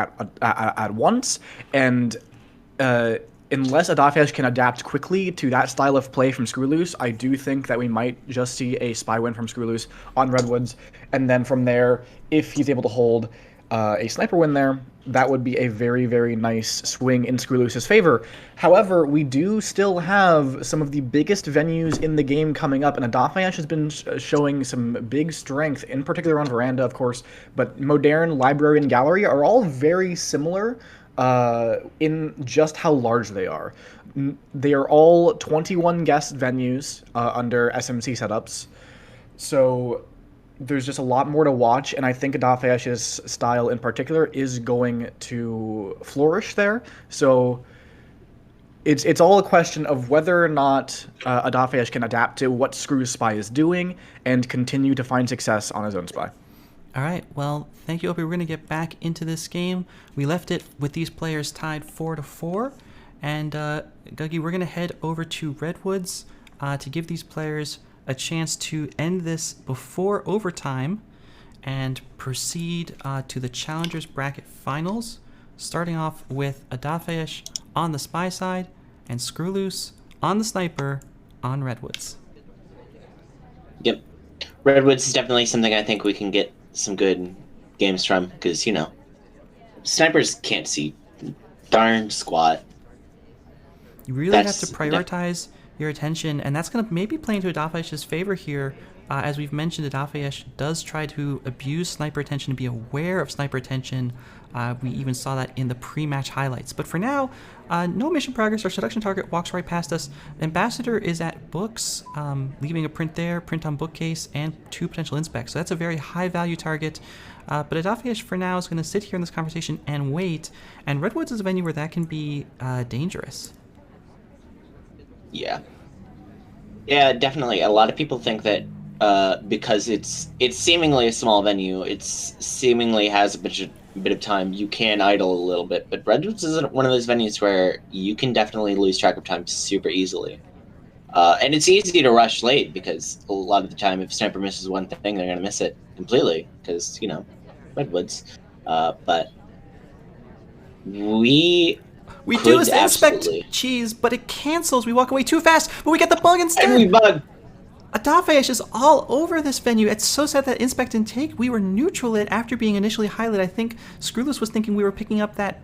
at once, and unless Adafheyesh can adapt quickly to that style of play from skreww, I do think that we might just see a spy win from skreww on Redwoods, and then from there, if he's able to hold a sniper win there, that would be a very, very nice swing in skreww's favor. However, we do still have some of the biggest venues in the game coming up, and Adafheyesh has been showing some big strength, in particular on Veranda, of course, but Modern, Library, and Gallery are all very similar in just how large they are. They are all 21 guest venues under SMC setups, so there's just a lot more to watch, and I think Adafheyesh's style in particular is going to flourish there. So it's all a question of whether or not Adafheyesh can adapt to what skreww's Spy is doing and continue to find success on his own Spy. All right, well, thank you, Opie. We're going to get back into this game. We left it with these players tied 4-4, and Guggy, we're going to head over to Redwoods to give these players a chance to end this before overtime and proceed to the Challengers Bracket Finals, starting off with Adafheyesh on the Spy side and skreww on the Sniper on Redwoods. Yep. Redwoods is definitely something I think we can get some good games from, because, you know, snipers can't see darn squat. You really have to prioritize your attention, and that's going to maybe play into Adafheyesh's favor here. As we've mentioned, Adafheyesh does try to abuse sniper attention, to be aware of sniper attention. We even saw that in the pre-match highlights. But for now, no mission progress. Our seduction target walks right past us. Ambassador is at books, leaving a print there, print on bookcase, and 2 potential inspects. So that's a very high-value target. But Adafheyesh for now is going to sit here in this conversation and wait. And Redwoods is a venue where that can be dangerous. Yeah. Yeah, definitely. A lot of people think that because it's seemingly a small venue, it seemingly has a bit of time, you can idle a little bit. But Redwoods is one of those venues where you can definitely lose track of time super easily. And it's easy to rush late, because a lot of the time, if sniper misses one thing, they're going to miss it completely, because, you know, Redwoods. But we We Could do this absolutely. inspect cheese, but it cancels. We walk away too fast, but we get the bug instead. And we bug. Adafheyesh is all over this venue. It's so sad that inspect and take. We were neutral it after being initially highlighted. I think skreww was thinking we were picking up that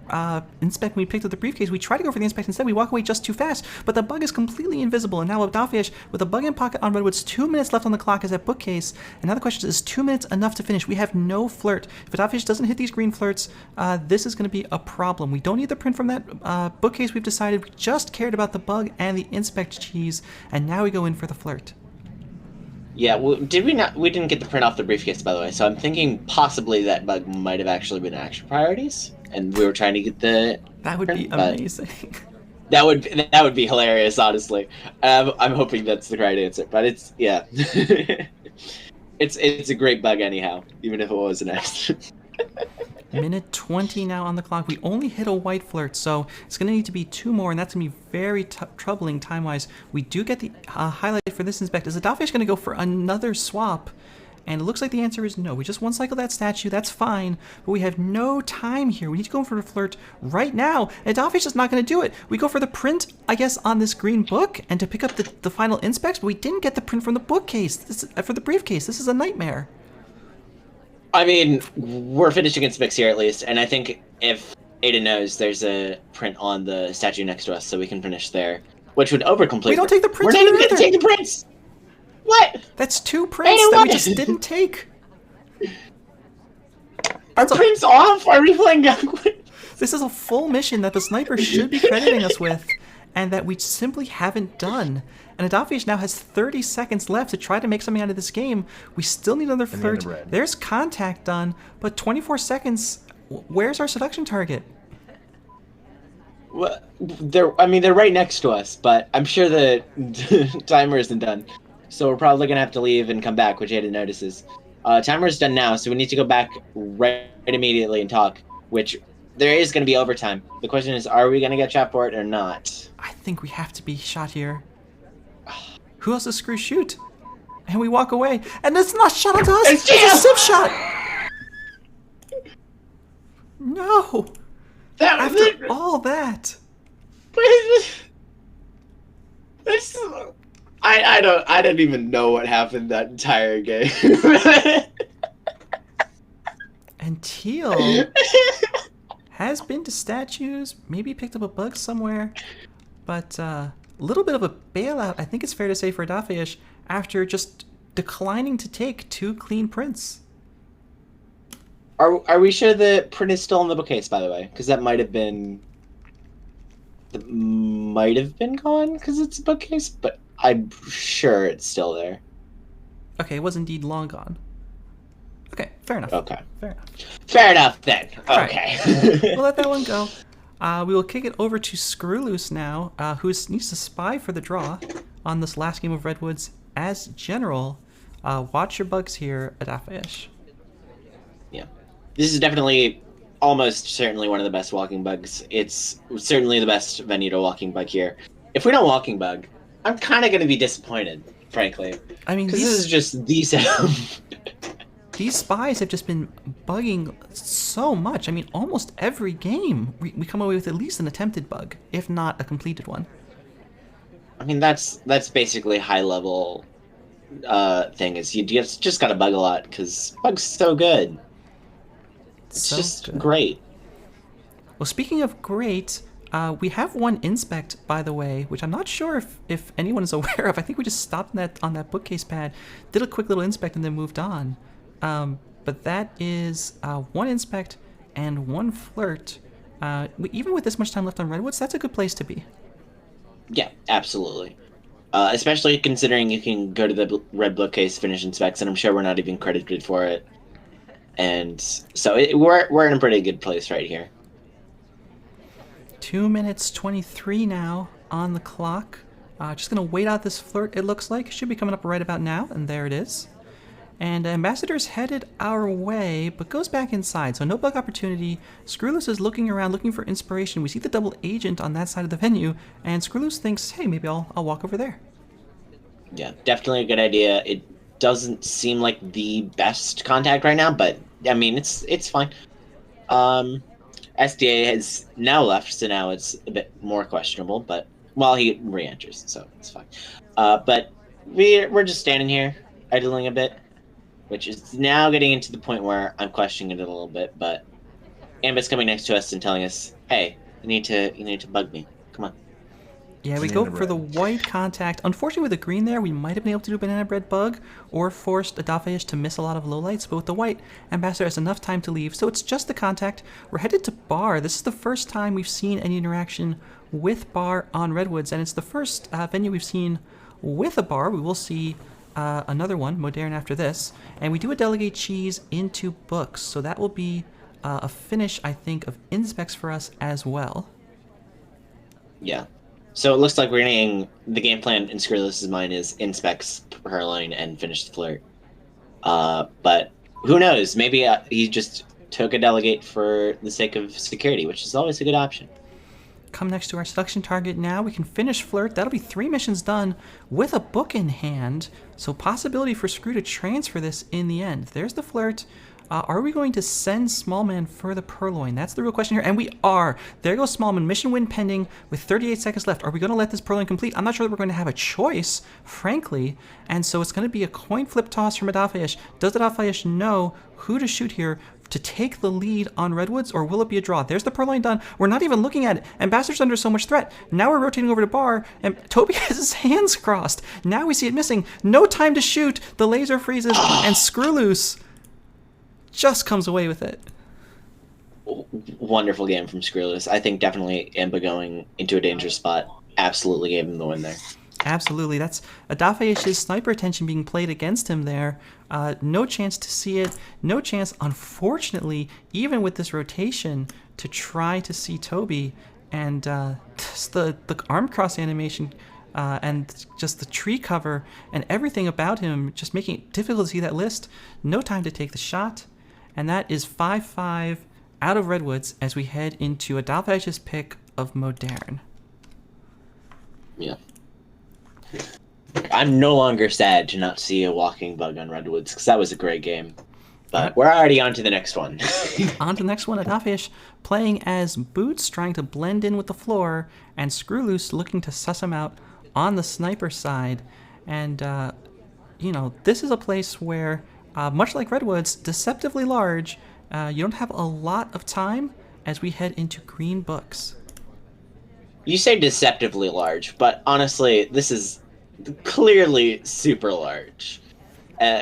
inspect when we picked up the briefcase. We tried to go for the inspect instead. We walk away just too fast, but the bug is completely invisible. And now Adafheyesh with a bug in pocket on Redwoods, 2 minutes left on the clock is that bookcase. And now the question is 2 minutes enough to finish? We have no flirt. If Adafheyesh doesn't hit these green flirts, this is going to be a problem. We don't need the print from that bookcase. We've decided we just cared about the bug and the inspect cheese, and now we go in for the flirt. Yeah, well, did we not? We didn't get the print off the briefcase, by the way. So I'm thinking possibly that bug might have actually been action priorities, and we were trying to get the. That would be print, but amazing. That would be hilarious, honestly. I'm hoping that's the correct answer, but it's yeah. it's a great bug anyhow, even if it was an accident. Minute 20 now on the clock. We only hit a white flirt, so it's going to need to be 2 more, and that's going to be very troubling time-wise. We do get the highlight for this inspect. Is Adafheyesh going to go for another swap? And it looks like the answer is no. We just one cycle that statue. That's fine, but we have no time here. We need to go for the flirt right now. Adafheyesh is not going to do it. We go for the print, I guess, on this green book and to pick up the final inspects, but we didn't get the print from the bookcase. For the briefcase. This is a nightmare. I mean, we're finishing inspects here at least, and I think if Ada knows, there's a print on the statue next to us, so we can finish there, which would overcomplete. We don't take the prints. We're not even going to take the prints. What? That's 2 prints that we just didn't take. Are prints off? Are we playing Gunquit? This is a full mission that the sniper should be crediting us with, and that we simply haven't done. And Adafheyesh now has 30 seconds left to try to make something out of this game. We still need another flirt. There's contact done, but 24 seconds. Where's our seduction target? Well, they're right next to us, but I'm sure the timer isn't done. So we're probably going to have to leave and come back, which Ada notices. Timer's done now, so we need to go back right immediately and talk, which there is going to be overtime. The question is, are we going to get shot for it or not? I think we have to be shot here. Who else does skreww shoot? And we walk away. And it's not shot onto us! It's a sip shot! No! After all that! I don't even know what happened that entire game. And Teal has been to statues, maybe picked up a bug somewhere, but a little bit of a bailout, I think it's fair to say, for Adafheyesh after just declining to take 2 clean prints. Are we sure the print is still in the bookcase, by the way? Because that might have been gone because it's a bookcase, but I'm sure it's still there. Okay, it was indeed long gone. Okay, fair enough. Okay. Fair enough. Fair enough, then. Okay. Right. We'll let that one go. We will kick it over to skreww now, who needs to spy for the draw on this last game of Redwoods. As general, watch your bugs here, Adafheyesh. Yeah. This is definitely, almost certainly one of the best walking bugs. It's certainly the best venue to walking bug here. If we don't walking bug, I'm kind of going to be disappointed, frankly. I mean, because this is just the setup. These spies have just been bugging so much. I mean, almost every game we come away with at least an attempted bug, if not a completed one. I mean, that's basically high level thing. Is you just gotta bug a lot because bug's so good. It's so just good. Great. Well, speaking of great, we have one inspect, by the way, which I'm not sure if anyone is aware of. I think we just stopped on that bookcase pad, did a quick little inspect, and then moved on. But that is 1 inspect and 1 flirt. Even with this much time left on Redwoods, that's a good place to be. Yeah, absolutely. Especially considering you can go to the red bookcase, finish inspects, and I'm sure we're not even credited for it. And so we're in a pretty good place right here. 2 minutes 23 now on the clock. Just gonna wait out this flirt, it looks like. Should be coming up right about now, and there it is. And Ambassador's headed our way, but goes back inside, so no bug opportunity. skreww is looking around, looking for inspiration. We see the double agent on that side of the venue, and skreww thinks, hey, maybe I'll walk over there. Yeah, definitely a good idea. It doesn't seem like the best contact right now, but I mean, it's fine. SDA has now left, so now it's a bit more questionable. But well, he re-enters, so it's fine. But we're just standing here idling a bit, which is now getting into the point where I'm questioning it a little bit. But Ambit's coming next to us and telling us, "Hey, you need to bug me. Come on." Yeah, we go for the white contact. Unfortunately, with the green there, we might have been able to do a banana bread bug or forced Adafheyesh to miss a lot of low lights, but with the white, Ambassador has enough time to leave, so it's just the contact. We're headed to bar. This is the first time we've seen any interaction with bar on Redwoods, and it's the first venue we've seen with a bar. We will see another one, Modern, after this, and we do a delegate cheese into books, so that will be a finish, I think, of inspects for us as well. Yeah. So it looks like we're getting the game plan in skreww mind is inspects Perline and finish the flirt. But who knows? Maybe he just took a delegate for the sake of security, which is always a good option. Come next to our seduction target now. We can finish flirt. That'll be 3 missions done with a book in hand. So possibility for skreww to transfer this in the end. There's the flirt. Are we going to send Smallman for the Purloin? That's the real question here, and we are. There goes Smallman. Mission win pending with 38 seconds left. Are we going to let this Purloin complete? I'm not sure that we're going to have a choice, frankly, and so it's going to be a coin flip toss from Adafheyesh. Does Adafheyesh know who to shoot here to take the lead on Redwoods, or will it be a draw? There's the Purloin done. We're not even looking at it. Ambassador's under so much threat. Now we're rotating over to bar, and Toby has his hands crossed. Now we see it missing. No time to shoot. The laser freezes, and skreww just comes away with it. Wonderful game from skreww. I think definitely Imba going into a dangerous spot absolutely gave him the win there. Absolutely. That's Adafheyesh's sniper attention being played against him there. No chance to see it. No chance, unfortunately, even with this rotation, to try to see Toby. And just the arm cross animation and just the tree cover and everything about him just making it difficult to see that list. No time to take the shot. And that is 5-5 out of Redwoods as we head into Adafheyesh's pick of Modern. Yeah. I'm no longer sad to not see a walking bug on Redwoods, because that was a great game. But we're already on to the next one. On to the next one, Adafheyesh playing as Boots, trying to blend in with the floor, and skreww looking to suss him out on the sniper side. And, this is a place where, much like Redwoods, deceptively large, you don't have a lot of time as we head into green books. You say deceptively large, but honestly, this is clearly super large,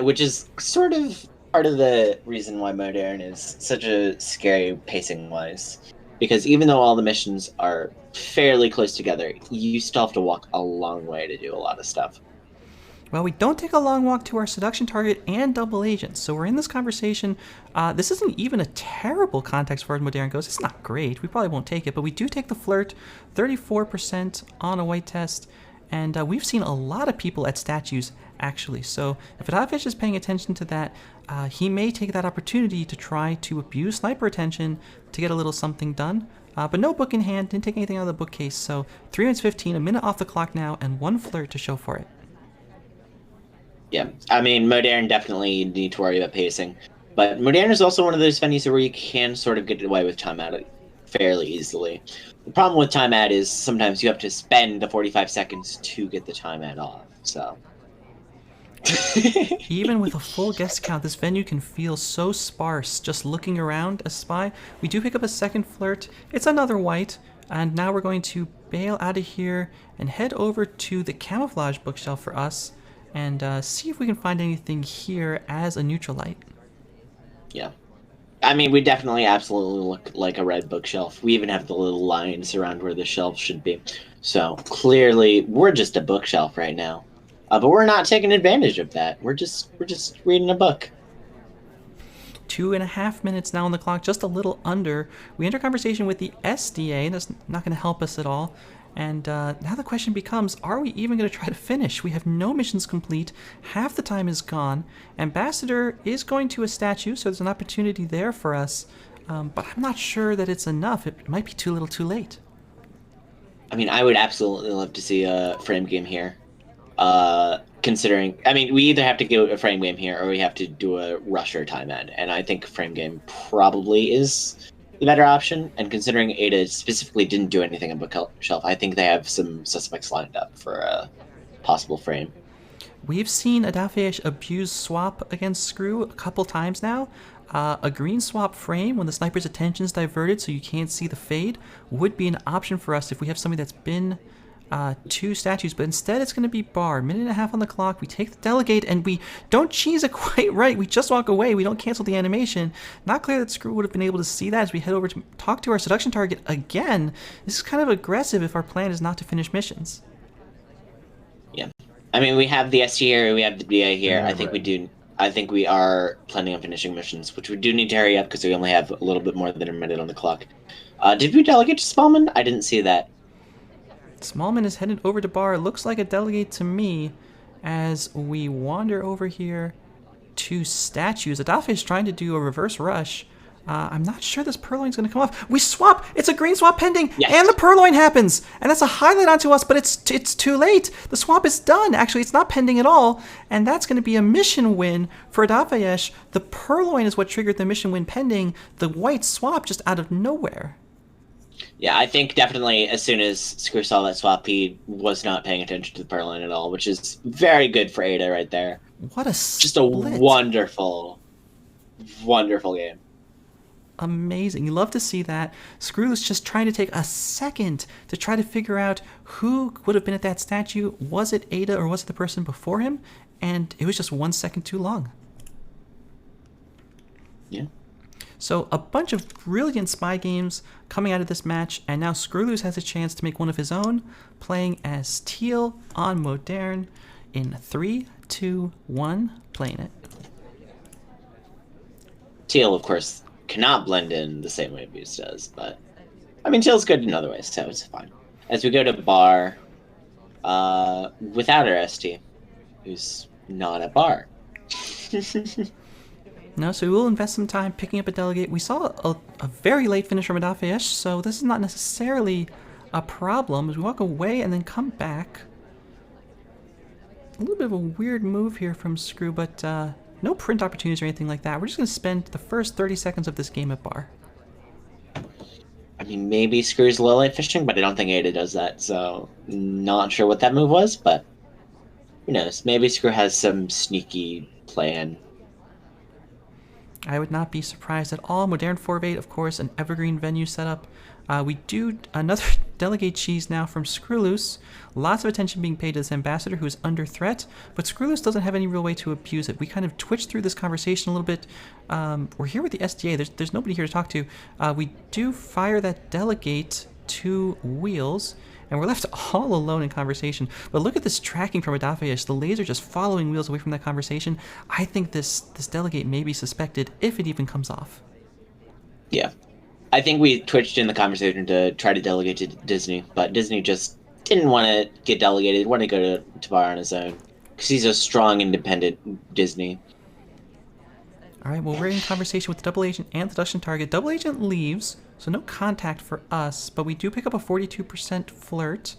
which is sort of part of the reason why Modern is such a scary pacing-wise. Because even though all the missions are fairly close together, you still have to walk a long way to do a lot of stuff. Well, we don't take a long walk to our seduction target and double agents, so we're in this conversation. This isn't even a terrible context as far as Modern goes. It's not great. We probably won't take it, but we do take the flirt, 34% on a white test, and we've seen a lot of people at statues, actually. So if Adafheyesh is paying attention to that, he may take that opportunity to try to abuse sniper attention to get a little something done. But no book in hand, didn't take anything out of the bookcase, so 3 minutes 15, a minute off the clock now, and 1 flirt to show for it. Yeah, I mean, Modern definitely need to worry about pacing. But Modern is also one of those venues where you can sort of get away with timeout fairly easily. The problem with timeout is sometimes you have to spend the 45 seconds to get the timeout off, so... Even with a full guest count, this venue can feel so sparse just looking around as Spy. We do pick up a second flirt. It's another white, and now we're going to bail out of here and head over to the camouflage bookshelf for us and see if we can find anything here as a neutral light. Yeah. I mean, we definitely absolutely look like a red bookshelf. We even have the little lines around where the shelves should be. So, clearly, we're just a bookshelf right now. But we're not taking advantage of that. We're just reading a book. 2.5 minutes now on the clock, just a little under. We enter conversation with the SDA. That's not going to help us at all. And now the question becomes, are we even going to try to finish? We have no missions complete. Half the time is gone. Ambassador is going to a statue, so there's an opportunity there for us. But I'm not sure that it's enough. It might be too little too late. I mean, I would absolutely love to see a frame game here. Considering, I mean, we either have to go a frame game here or we have to do a rusher time end. And I think frame game probably is the better option. And considering Ada specifically didn't do anything on bookshelf, I think they have some suspects lined up for a possible frame. We've seen Adafheyesh abuse swap against skreww a couple times now. A green swap frame when the sniper's attention is diverted so you can't see the fade would be an option for us if we have somebody that's been 2 statues, but instead it's going to be bar. Minute and a half on the clock. We take the delegate and we don't cheese it quite right. We just walk away. We don't cancel the animation. Not clear that skreww would have been able to see that as we head over to talk to our seduction target again. This is kind of aggressive if our plan is not to finish missions. Yeah. I mean, we have the ST here, we have the BA here. I think we are planning on finishing missions, which we do need to hurry up because we only have a little bit more than a minute on the clock. Did we delegate to Smallman? I didn't see that. Smallman is headed over to bar. Looks like a delegate to me as we wander over here to statues. Adafheyesh is trying to do a reverse rush. I'm not sure this purloin's going to come off. We swap! It's a green swap pending! Yes. And the purloin happens! And that's a highlight onto us, but it's too late! The swap is done! Actually, it's not pending at all. And that's going to be a mission win for Adafheyesh. The purloin is what triggered the mission win pending. The white swap just out of nowhere. Yeah, I think definitely as soon as skreww saw that swap, he was not paying attention to the purloin at all, which is very good for Ada right there. What a Just a wonderful, wonderful game. Amazing. You love to see that. skreww is just trying to take a second to try to figure out who would have been at that statue. Was it Ada or was it the person before him? And it was just 1 second too long. Yeah. So a bunch of brilliant spy games coming out of this match, and now skreww has a chance to make one of his own, playing as Teal on Modern in 3, 2, 1, playing it. Teal, of course, cannot blend in the same way Boost does, but I mean, Teal's good in other ways, so it's fine. As we go to bar, without our ST, who's not at bar. No, so we will invest some time picking up a delegate. We saw a very late finish from Adafheyesh, so this is not necessarily a problem. As we walk away and then come back, a little bit of a weird move here from skreww, but no print opportunities or anything like that. We're just going to spend the first 30 seconds of this game at bar. I mean, maybe skreww's low light fishing, but I don't think Ada does that, so not sure what that move was, but who knows? Maybe skreww has some sneaky plan. I would not be surprised at all. Modern 4-8, of course, an evergreen venue setup. We do another delegate cheese now from skreww. Lots of attention being paid to this ambassador who is under threat, but skreww doesn't have any real way to abuse it. We kind of twitched through this conversation a little bit. We're here with the SDA. There's nobody here to talk to. We do fire that delegate to Wheels, and we're left all alone in conversation. But look at this tracking from Adafheyesh. The laser just following Wheels away from that conversation. I think this delegate may be suspected if it even comes off. Yeah. I think we twitched in the conversation to try to delegate to Disney, but Disney just didn't want to get delegated, wanted to go to bar on his own, because he's a strong, independent Disney. All right, well, we're in conversation with the double agent and the seduction target. Double agent leaves, so no contact for us, but we do pick up a 42% flirt.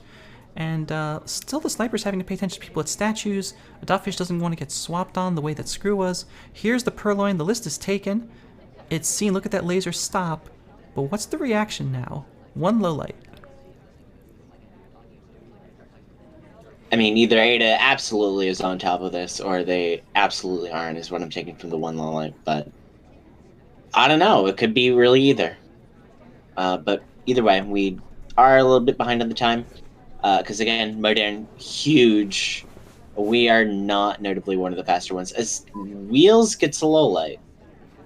And still the sniper's having to pay attention to people at statues. Adafheyesh doesn't want to get swapped on the way that skreww was. Here's the purloin. The list is taken. It's seen. Look at that laser stop. But what's the reaction now? One low light. I mean, either Ada absolutely is on top of this, or they absolutely aren't, is what I'm taking from the one low light. But I don't know. It could be really either. But either way, we are a little bit behind on the time. Because again, Modern, huge. We are not notably one of the faster ones. As Wheels gets a low light.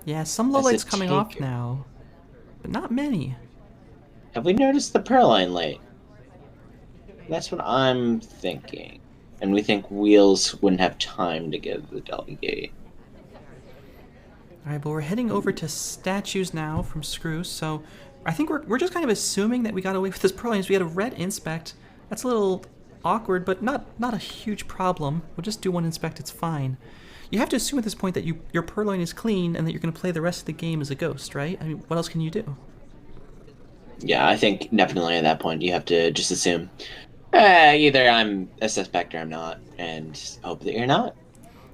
Yeah, some low lights coming off now. But not many. Have we noticed the purloin light? That's what I'm thinking. And we think Wheels wouldn't have time to give the delegate. Alright, but we're heading over to statues now from skreww, so I think we're just kind of assuming that we got away with this purloin. We had a red inspect. That's a little awkward, but not a huge problem. We'll just do one inspect, it's fine. You have to assume at this point that your purloin is clean and that you're going to play the rest of the game as a ghost, right? I mean, what else can you do? Yeah, I think definitely at that point you have to just assume either I'm a suspect or I'm not, and hope that you're not.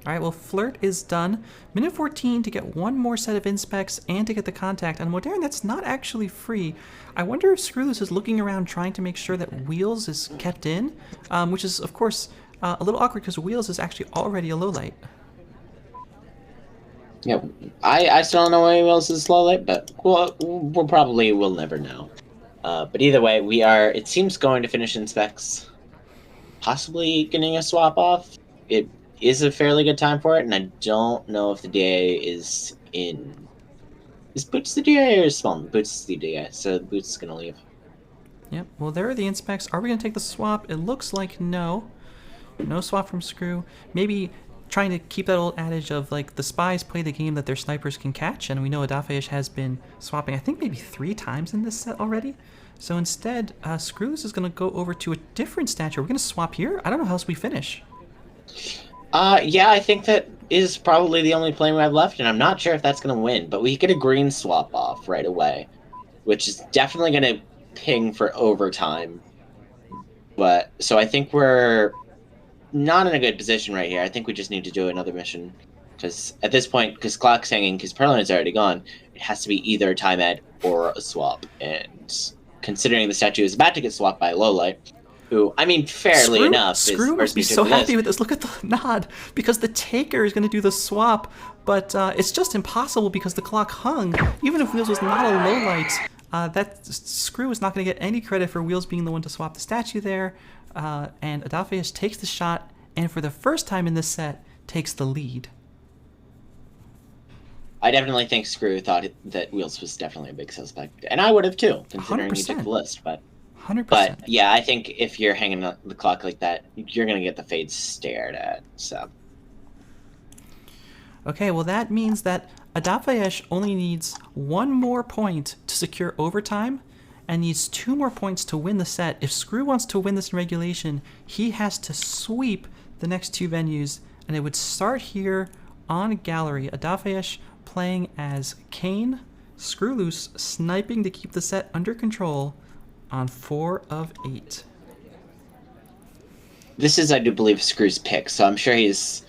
All right, well, Flirt is done. Minute 14 to get one more set of inspects and to get the contact. On Modern, that's not actually free. I wonder if skreww is looking around trying to make sure that Wheels is kept in, which is, of course, a little awkward because Wheels is actually already a low light. Yeah, I still don't know why Wheels is low light, but we'll never know. But either way, we are, it seems, going to finish inspects, possibly getting a swap off. It is a fairly good time for it, and I don't know if the DA is in. Is Boots the DA or is Small? Boots is the DA, so Boots is going to leave. Yep, well, there are the inspects. Are we going to take the swap? It looks like no. No swap from skreww. Maybe trying to keep that old adage of, like, the spies play the game that their snipers can catch, and we know Adafheyesh has been swapping, I think, maybe 3 times in this set already. So instead, skreww is going to go over to a different statue. We're going to swap here? I don't know how else we finish. Yeah, I think that is probably the only play we have left, and I'm not sure if that's going to win, but we get a green swap off right away, which is definitely going to ping for overtime. But so I think we're not in a good position right here. I think we just need to do another mission, because at this point, because clock's hanging, because Perlin's already gone, it has to be either a time ed or a swap. And considering the statue is about to get swapped by a low light, who, I mean, fairly enough, skreww must be so happy with this. Look at the nod, because the taker is going to do the swap, but it's just impossible because the clock hung. Even if Wheels was not a low light, that skreww is not going to get any credit for Wheels being the one to swap the statue there. And Adafheyesh takes the shot, and for the first time in this set, takes the lead. I definitely think skreww thought that Wheels was definitely a big suspect, and I would have too, considering 100%. he took the list. But 100%. But yeah, I think if you're hanging on the clock like that, you're gonna get the fade stared at. So. Okay, well that means that Adafheyesh only needs 1 more point to secure overtime, and needs 2 more points to win the set. If skreww wants to win this in regulation, he has to sweep the next 2 venues, and it would start here on gallery. Adafheyesh playing as Kane, skreww sniping to keep the set under control on 4 of 8. This is, I do believe, skreww's pick, so I'm sure he's,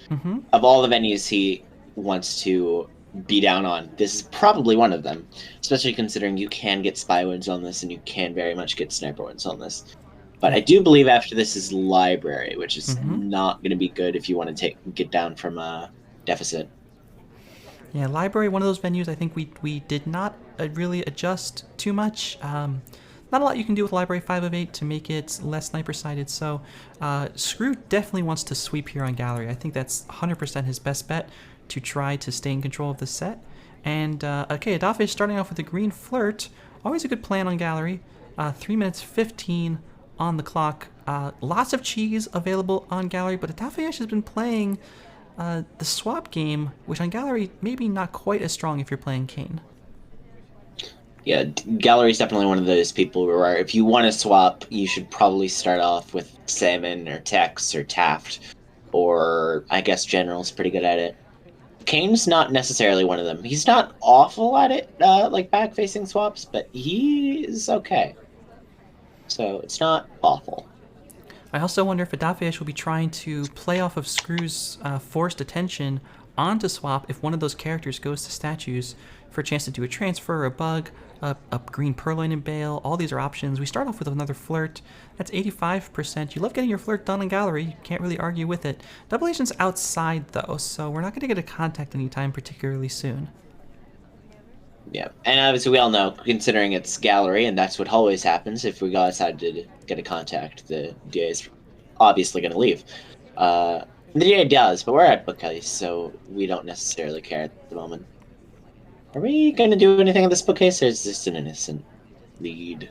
of all the venues he wants to be down on, this is probably one of them, especially considering you can get spy wins on this and you can very much get sniper wins on this. But I do believe after this is library, which is not going to be good if you want to get down from a deficit. Yeah, library, one of those venues I think we did not really adjust too much. Not a lot you can do with library 5 of 8 to make it less sniper-sided, so skreww definitely wants to sweep here on gallery. I think that's 100% his best bet to try to stay in control of the set. And okay, Adafheyesh starting off with a green flirt. Always a good plan on gallery. 3 minutes 15 on the clock. Lots of cheese available on gallery, but Adafheyesh has been playing the swap game, which on gallery maybe not quite as strong if you're playing Kane. Yeah, gallery is definitely one of those people where if you want to swap, you should probably start off with Salmon or Tex or Taft, or I guess General's pretty good at it. Kane's not necessarily one of them. He's not awful at it, like back-facing swaps, but he is okay. So it's not awful. I also wonder if Adafheyesh will be trying to play off of skreww's forced attention onto swap if one of those characters goes to statues for a chance to do a transfer or a bug, a green purloin and bail. All these are options. We start off with another flirt. That's 85%. You love getting your flirt done in gallery. You can't really argue with it. Double agent's outside though, so we're not going to get a contact anytime particularly soon. Yeah, and obviously we all know, considering it's gallery, and that's what always happens, if we go outside to get a contact, the DA is obviously going to leave. The DA does, but we're at bookcase, so we don't necessarily care at the moment. Are we going to do anything in this bookcase, or is this an innocent lead?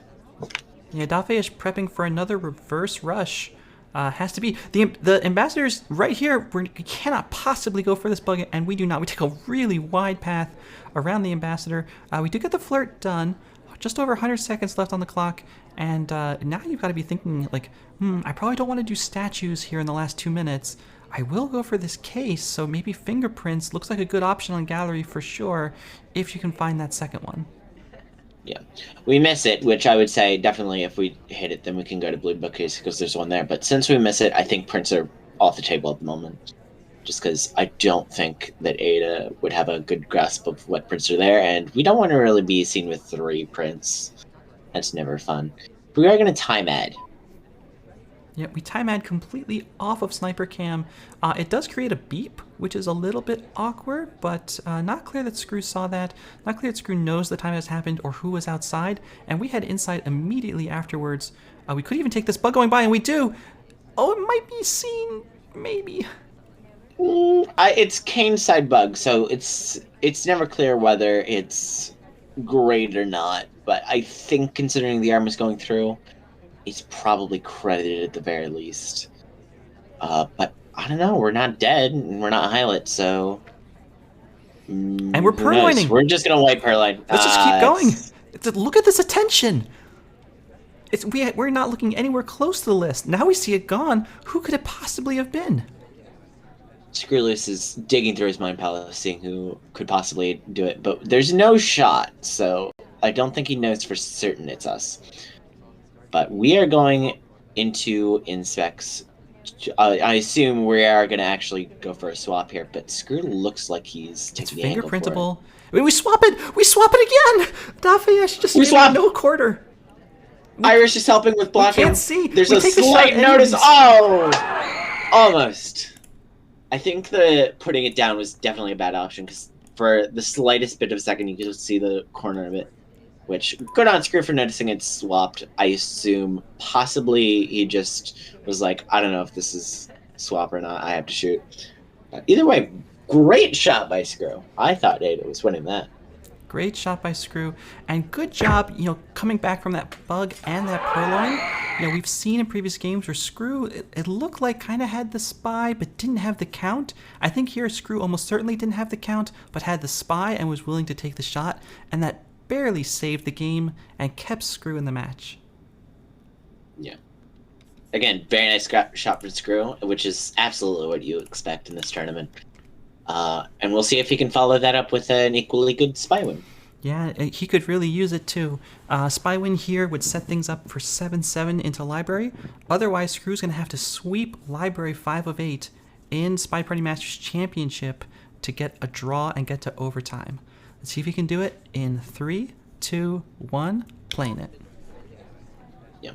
Yeah, Adafheyesh prepping for another reverse rush. Has to be. The ambassadors right here, we cannot possibly go for this bug, and we do not. We take a really wide path around the ambassador. We do get the flirt done. Just over 100 seconds left on the clock, and now you've got to be thinking, like, I probably don't want to do statues here in the last 2 minutes. I will go for this case, so maybe fingerprints looks like a good option on gallery for sure, if you can find that second one. Yeah, we miss it, which I would say definitely if we hit it, then we can go to blue bookcase because there's one there. But since we miss it, I think prints are off the table at the moment. just because I don't think that Ada would have a good grasp of what prints are there, and we don't want to really be seen with 3 prints. That's never fun. We are going to time ad. Yeah, we time ad completely off of sniper cam. It does create a beep, which is a little bit awkward, but not clear that skreww saw that. Not clear that skreww knows the time has happened or who was outside. And we had insight immediately afterwards. We could even take this bug going by, and we do. Oh, it might be seen, maybe. It's Kane's side bug, so it's never clear whether it's great or not. But I think considering the arm is going through, it's probably credited at the very least. But I don't know. We're not dead, and we're not Hylet, so... and we're who knows? purloining. We're just going to wipe Purloin. Let's just keep going. Look at this attention. We're not looking anywhere close to the list. Now we see it gone. Who could it possibly have been? skreww is digging through his mind palace, seeing who could possibly do it. But there's no shot, so I don't think he knows for certain it's us. But we are going into inspects. I assume we are going to actually go for a swap here, but skreww looks like he's taking the angle for it. Fingerprintable. We swap it! We swap it again! Adafheyesh just We swap! no quarter. Irish is helping with blocking. We can't see. There's We a take the slight shot notice. anyways. Oh! Almost. I think the putting it down was definitely a bad option, because for the slightest bit of a second, you could just see the corner of it. Which, good on skreww for noticing it's swapped. I assume possibly he just was like, I don't know if this is swap or not. I have to shoot. Either way, great shot by skreww. I thought Ada was winning that. Great shot by skreww, and good job, coming back from that bug and that purloin. We've seen in previous games where skreww, it looked like kind of had the spy, but didn't have the count. I think here skreww almost certainly didn't have the count, but had the spy and was willing to take the shot, and that barely saved the game and kept skreww in the match. Yeah. Again, very nice shot from skreww, which is absolutely what you expect in this tournament. And we'll see if he can follow that up with an equally good spy win. Yeah, he could really use it too. Spy win here would set things up for 7-7 into library. Otherwise, skreww's going to have to sweep library 5 of 8 in SpyParty Masters Championship to get a draw and get to overtime. Let's see if he can do it in 3, 2, 1, playing it. Yeah.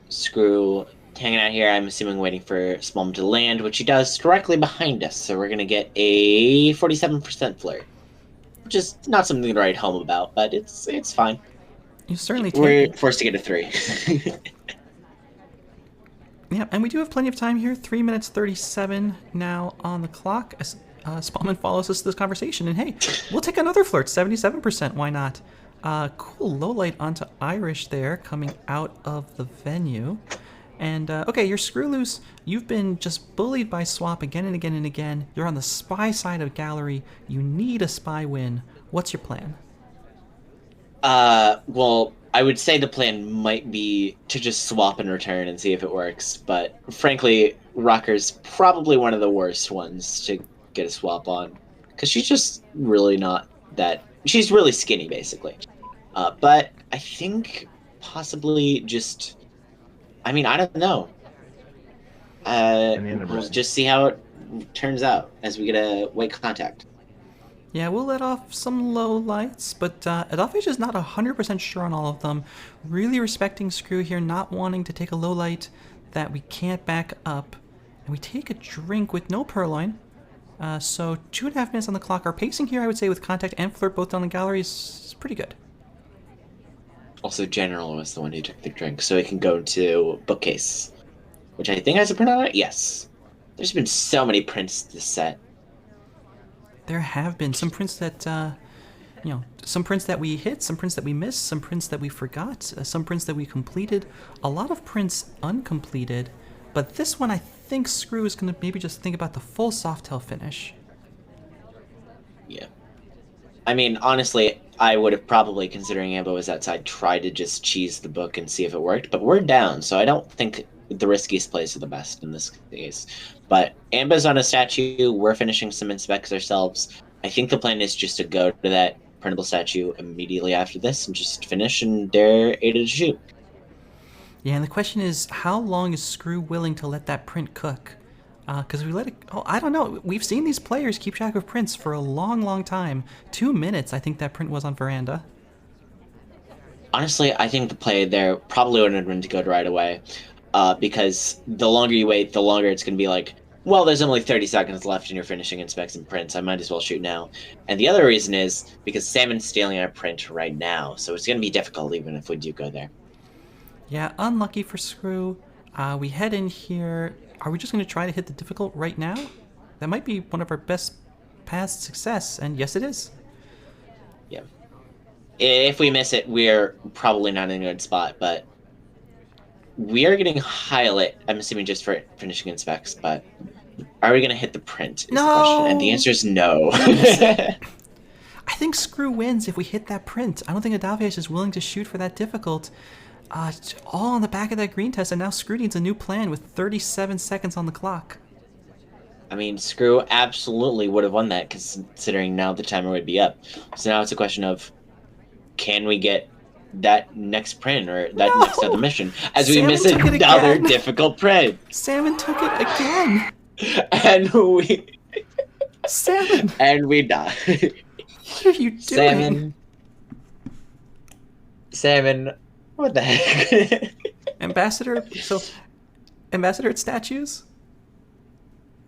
skreww hanging out here, I'm assuming waiting for Smallman to land, which he does directly behind us, so we're going to get a 47% flare. Which is not something to write home about, but it's fine. You certainly We're take it. forced to get a 3. Yeah, and we do have plenty of time here. 3 minutes 37 now on the clock. As Smallman follows us to this conversation, and hey, we'll take another flirt, 77%. Why not? Cool low light onto Irish there, coming out of the venue. And okay, you're skreww. You've been just bullied by swap again and again and again. You're on the spy side of gallery. You need a spy win. What's your plan? Well, I would say the plan might be to just swap and return and see if it works, but frankly, Rocker's probably one of the worst ones to get a swap on, because she's just really not that... She's really skinny, basically. But I think possibly just... I mean, I don't know. We'll just see how it turns out as we get a white contact. Yeah, we'll let off some low lights, but Adafheyesh is not 100% sure on all of them. Really respecting skreww here, not wanting to take a low light that we can't back up. And we take a drink with no purloin. So 2.5 minutes on the clock. Our pacing here, I would say, with contact and flirt both down the gallery is pretty good. Also, General was the one who took the drink, so he can go to Bookcase, which I think has a print on it. Yes. There's been so many prints this set. There have been some prints that, some prints that we hit, some prints that we missed, some prints that we forgot, some prints that we completed, a lot of prints uncompleted, but this one I think skreww is going to maybe just think about the full softail finish. Yeah. I mean, honestly, I would have probably, considering Ambo was outside, tried to just cheese the book and see if it worked, but we're down, so I don't think the riskiest plays are the best in this case. But Ambo's on a statue, we're finishing some inspects ourselves. I think the plan is just to go to that printable statue immediately after this and just finish and dare Ada to shoot. Yeah, and the question is, how long is skreww willing to let that print cook? Because we let it... Oh, I don't know. We've seen these players keep track of prints for a long, long time. 2 minutes, I think that print was on Veranda. Honestly, I think the play there probably wouldn't have been to go right away. Because the longer you wait, the longer it's going to be like, well, there's only 30 seconds left and you're finishing inspects and prints. I might as well shoot now. And the other reason is because Salmon's stealing our print right now. So it's going to be difficult even if we do go there. Yeah, unlucky for skreww. We head in here. Are we just going to try to hit the difficult right now? That might be one of our best paths to success. And yes, it is. Yeah. If we miss it, we're probably not in a good spot, but we are getting high lit, I'm assuming just for finishing inspects, but are we going to hit the print? Is No! the question. And the answer is no. I think skreww wins if we hit that print. I don't think Adafheyesh is willing to shoot for that difficult. All on the back of that green test, and now skreww needs a new plan with 37 seconds on the clock. I mean, skreww absolutely would have won that, considering now the timer would be up. So now it's a question of, can we get that next print or that next other mission as we miss another difficult print? Salmon took it again. And we... Salmon! And we die. What are you doing? Salmon, what the heck? Ambassador at statues?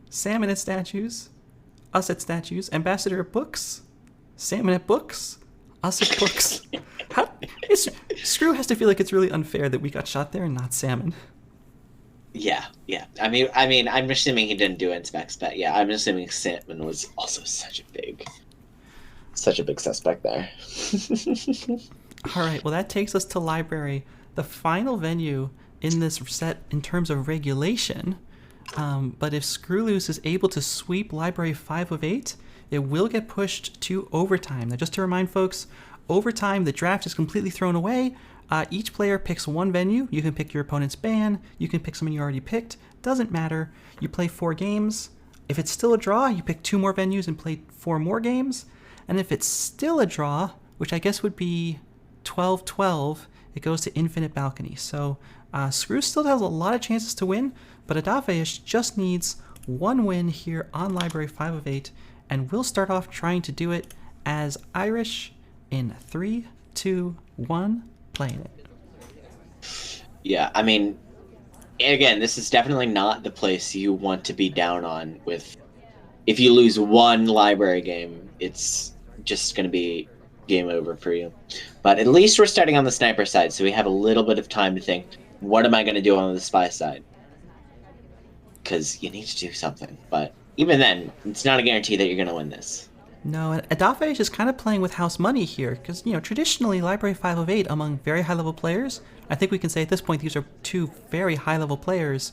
Salmon at statues? Us at statues? Ambassador at books? Salmon at books? Us at books? Skreww has to feel like it's really unfair that we got shot there and not Salmon. Yeah. I mean, I'm assuming he didn't do inspects, but yeah, I'm assuming Salmon was also such a big suspect there. All right, well, that takes us to Library, the final venue in this set in terms of regulation. But if skreww is able to sweep Library 5 of 8, it will get pushed to overtime. Now, just to remind folks, overtime, the draft is completely thrown away. Each player picks one venue. You can pick your opponent's ban. You can pick someone you already picked. Doesn't matter. You play 4 games. If it's still a draw, you pick 2 more venues and play 4 more games. And if it's still a draw, which I guess would be 12-12, it goes to Infinite Balcony. So skreww still has a lot of chances to win, but Adafheyesh just needs 1 win here on Library 5 of 8, and we'll start off trying to do it as Irish in 3, 2, 1, playing it. Yeah, I mean, again, this is definitely not the place you want to be down on with. If you lose 1 library game, it's just going to be game over for you. But at least we're starting on the sniper side, so we have a little bit of time to think, what am I going to do on the spy side? Because you need to do something. But even then, it's not a guarantee that you're going to win this. No, and Adafheyesh is kind of playing with house money here, because, traditionally, Library 5 of 8, among very high-level players, I think we can say at this point these are 2 very high-level players.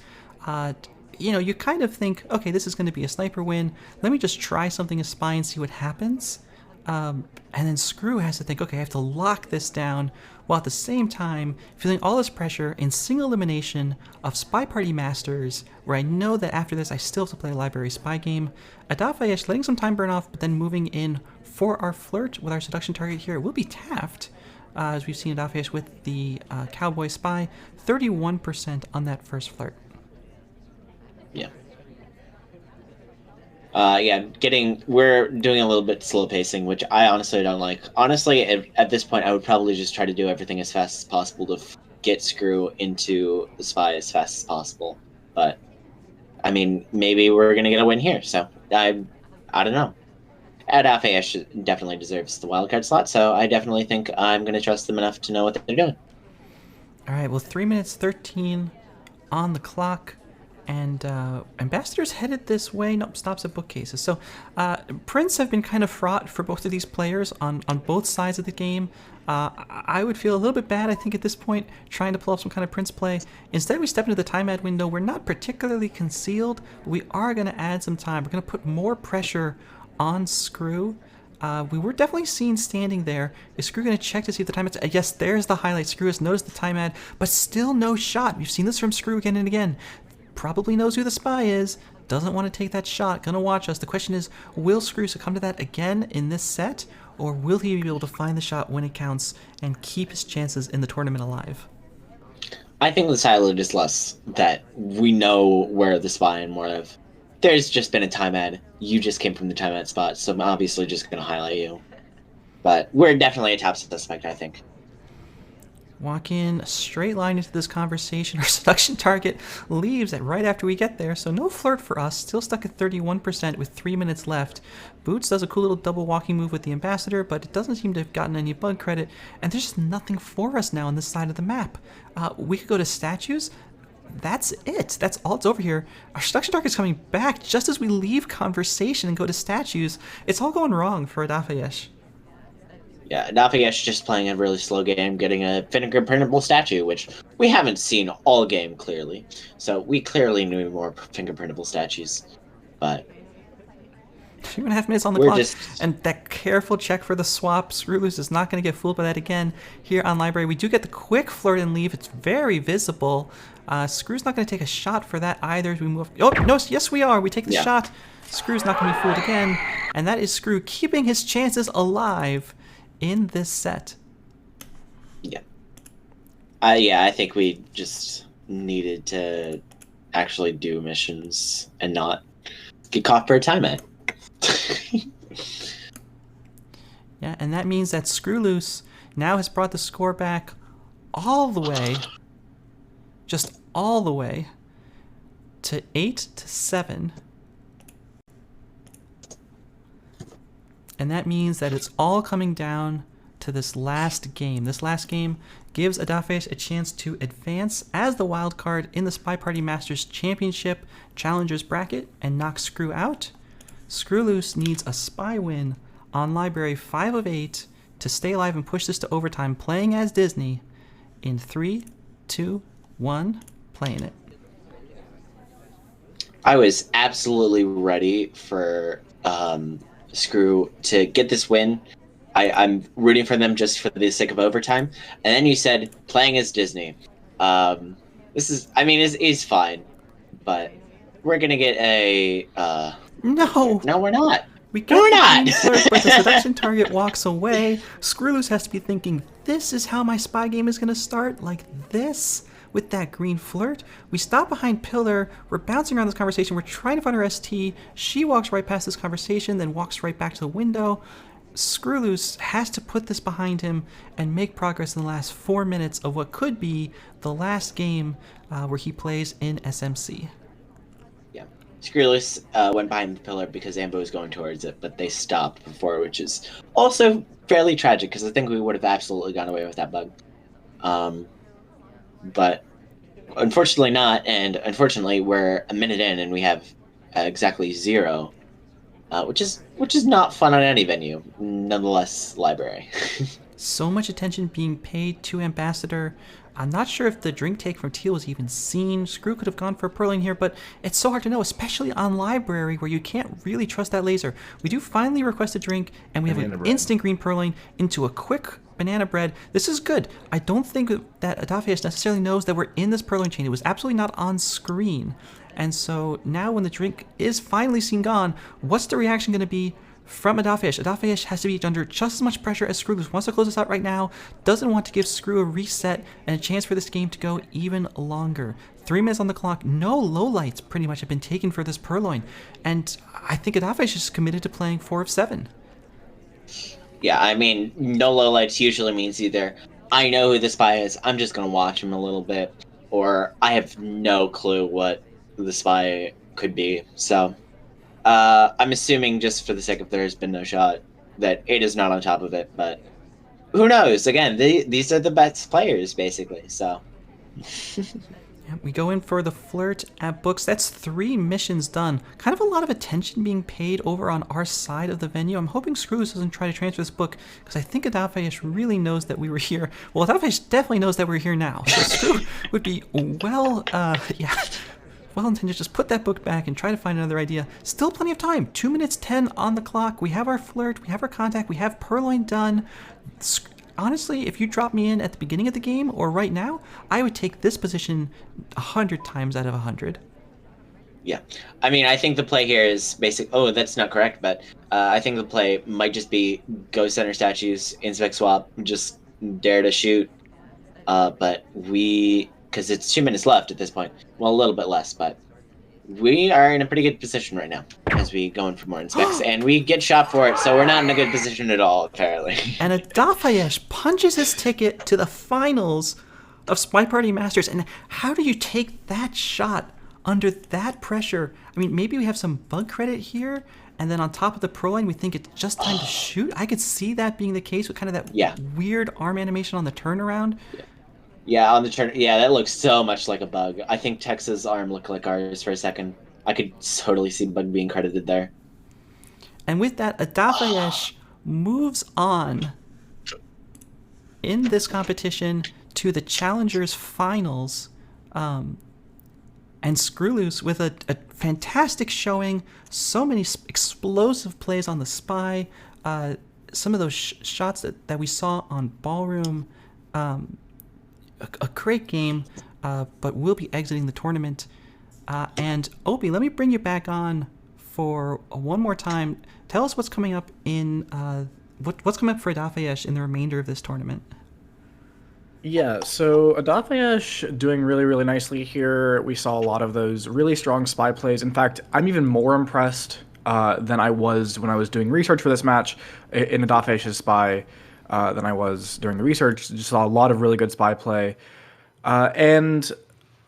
You kind of think, okay, this is going to be a sniper win. Let me just try something as spy and see what happens. And then skreww has to think, okay, I have to lock this down, while at the same time feeling all this pressure in single elimination of SpyParty Masters, where I know that after this I still have to play a library spy game. Adafheyesh letting some time burn off, but then moving in for our flirt with our seduction target here. It will be Taft, as we've seen Adafheyesh with the Cowboy Spy, 31% on that first flirt. Yeah. We're doing a little bit slow pacing, which I honestly don't like. Honestly, at this point, I would probably just try to do everything as fast as possible to get skreww into the spy as fast as possible. But, I mean, maybe we're going to get a win here, so I don't know. Adafheyesh definitely deserves the wildcard slot, so I definitely think I'm going to trust them enough to know what they're doing. All right, well, 3 minutes 13 on the clock. And Ambassador's headed this way. Nope, stops at bookcases. So prints have been kind of fraught for both of these players on both sides of the game. I would feel a little bit bad, I think, at this point, trying to pull off some kind of prints play. Instead, we step into the time ad window. We're not particularly concealed, but we are going to add some time. We're going to put more pressure on skreww. We were definitely seen standing there. Is skreww going to check to see if the time ad... Yes, there's the highlight. Skreww has noticed the time ad, but still no shot. We've seen this from skreww again and again. Probably knows who the spy is, doesn't want to take that shot, gonna watch us. The question is, will skreww succumb to that again in this set, or will he be able to find the shot when it counts and keep his chances in the tournament alive? I think the silo is less that we know where the spy and more of there's just been a timeout. You just came from the timeout spot, so I'm obviously just going to highlight you. But we're definitely a top suspect, I think. Walk in a straight line into this conversation. Our seduction target leaves right after we get there, so no flirt for us. Still stuck at 31% with 3 minutes left. Boots does a cool little double walking move with the ambassador, but it doesn't seem to have gotten any bug credit, and there's just nothing for us now on this side of the map. We could go to statues. That's it. That's all it's over here. Our seduction target's coming back just as we leave conversation and go to statues. It's all going wrong for Adafheyesh. Yeah, Adafheyesh just playing a really slow game, getting a fingerprintable statue, which we haven't seen all game, clearly. So we clearly need more fingerprintable statues. But 2.5 minutes on the clock, and that careful check for the swap. skreww is not going to get fooled by that again. Here on Library, we do get the quick flirt and leave. It's very visible. skreww's not going to take a shot for that either as we move. Oh, no, yes we are. We take the shot. skreww's not going to be fooled again. And that is skreww keeping his chances alive in this set. Yeah. I think we just needed to actually do missions and not get caught for a timeout. Yeah, and that means that skreww now has brought the score back all the way, just all the way, to 8-7. And that means that it's all coming down to this last game. This last game gives Adafheyesh a chance to advance as the wild card in the SpyParty Masters Championship Challengers bracket and knock skreww out. skreww needs a spy win on Library 5 of 8 to stay alive and push this to overtime, playing as Disney in 3, 2, 1, playing it. I was absolutely ready for skreww to get this win. I'm rooting for them just for the sake of overtime. And then you said playing as Disney. This is fine, but we're gonna get a No, we're not. We're not. But the seduction target walks away. skreww has to be thinking, this is how my spy game is gonna start, like this. With that green flirt, we stop behind Pillar, we're bouncing around this conversation, we're trying to find her ST, she walks right past this conversation, then walks right back to the window. skreww has to put this behind him and make progress in the last 4 minutes of what could be the last game where he plays in SMC. Yeah, skreww went behind the Pillar because Ambo was going towards it, but they stopped before, which is also fairly tragic because I think we would have absolutely gone away with that bug. But unfortunately not, and unfortunately we're a minute in and we have exactly 0, which is not fun on any venue. Nonetheless, Library. So much attention being paid to Ambassador. I'm not sure if the drink take from Teal was even seen. skreww could have gone for a purling here, but it's so hard to know, especially on Library where you can't really trust that laser. We do finally request a drink, and we have an instant green purling into a quick banana bread. This is good. I don't think that Adafheyesh necessarily knows that we're in this purling chain. It was absolutely not on screen. And so now when the drink is finally seen gone, what's the reaction going to be from Adafheyesh? Adafheyesh has to be under just as much pressure as skreww. Wants to close this out right now. Doesn't want to give skreww a reset and a chance for this game to go even longer. 3 minutes on the clock. No lowlights pretty much have been taken for this purloin. And I think Adafheyesh is committed to playing 4 of 7. Yeah, I mean, no lowlights usually means either I know who the spy is, I'm just going to watch him a little bit, or I have no clue what the spy could be. So I'm assuming, just for the sake of there's been no shot, that 8 is not on top of it, but who knows? Again, these are the best players, basically, so... We go in for the flirt at books. That's 3 missions done. Kind of a lot of attention being paid over on our side of the venue. I'm hoping skreww doesn't try to transfer this book, because I think Adafheyesh really knows that we were here. Well, Adafheyesh definitely knows that we're here now. So skreww would be well intended. Just put that book back and try to find another idea. Still plenty of time. 2 minutes 10 on the clock. We have our flirt. We have our contact. We have purloin done. Honestly, if you drop me in at the beginning of the game or right now, I would take this position 100 times out of 100. Yeah. I mean, I think the play here is basic. Oh, that's not correct, but I think the play might just be go center statues, inspect swap, just dare to shoot. But because it's 2 minutes left at this point. Well, a little bit less, but we are in a pretty good position right now as we go in for more inspects, and we get shot for it, so we're not in a good position at all, apparently. And Adafheyesh punches his ticket to the finals of SpyParty Masters. And how do you take that shot under that pressure? I mean, maybe we have some bug credit here, and then on top of the pro line, we think it's just time to shoot. I could see that being the case with kind of that weird arm animation on the turnaround. Yeah, on the turn. Yeah, that looks so much like a bug. I think Tex's arm looked like ours for a second. I could totally see bug being credited there. And with that, Adafheyesh moves on in this competition to the Challengers Finals. And skreww with a fantastic showing, so many explosive plays on the Spy, some of those shots that we saw on Ballroom, a great game, but we'll be exiting the tournament. And Obi, let me bring you back on for one more time. Tell us what's coming up in what's coming up for Adafheyesh in the remainder of this tournament. Yeah, so Adafheyesh doing really, really nicely here. We saw a lot of those really strong spy plays. In fact, I'm even more impressed than I was when I was doing research for this match in Adafheyesh's spy than I was during the research. Just saw a lot of really good spy play. And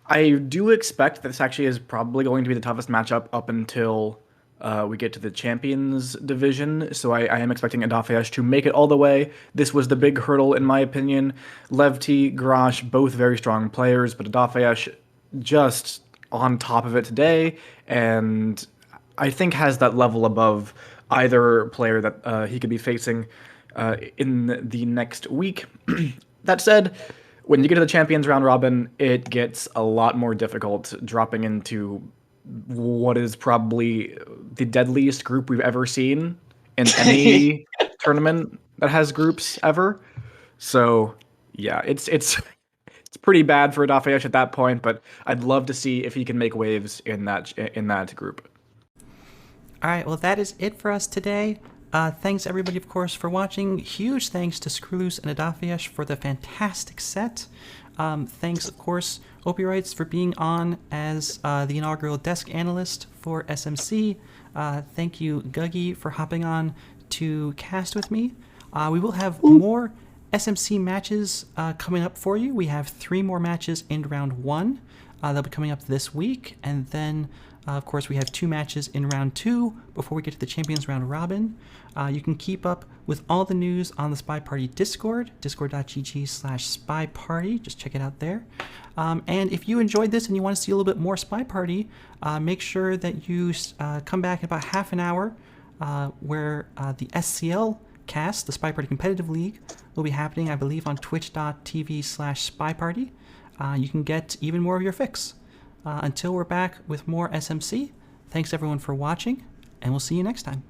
I do expect that this actually is probably going to be the toughest matchup up until we get to the Champions division, so I am expecting Adafheyesh to make it all the way. This was the big hurdle, in my opinion. Levty, Grosh, both very strong players, but Adafheyesh just on top of it today, and I think has that level above either player that he could be facing in the next week. That said, when you get to the Champions round robin, it gets a lot more difficult, dropping into what is probably the deadliest group we've ever seen in any tournament that has groups ever. So yeah, it's pretty bad for Adafheyesh at that point, but I'd love to see if he can make waves in that group. All right, well, that is it for us today. Thanks, everybody, of course, for watching. Huge thanks to skreww and Adafheyesh for the fantastic set. Thanks, of course, Opioids, for being on as the inaugural desk analyst for SMC. Thank you, Guggy, for hopping on to cast with me. We will have more SMC matches coming up for you. We have 3 more matches in round 1. They'll be coming up this week, and then of course, we have 2 matches in round 2 before we get to the Champions round robin. You can keep up with all the news on the SpyParty Discord, discord.gg/SpyParty. Just check it out there. And if you enjoyed this and you want to see a little bit more SpyParty, make sure that you come back in about half an hour where the SCL cast, the SpyParty Competitive League, will be happening, I believe, on twitch.tv/SpyParty. You can get even more of your fix. Until we're back with more SMC, thanks everyone for watching, and we'll see you next time.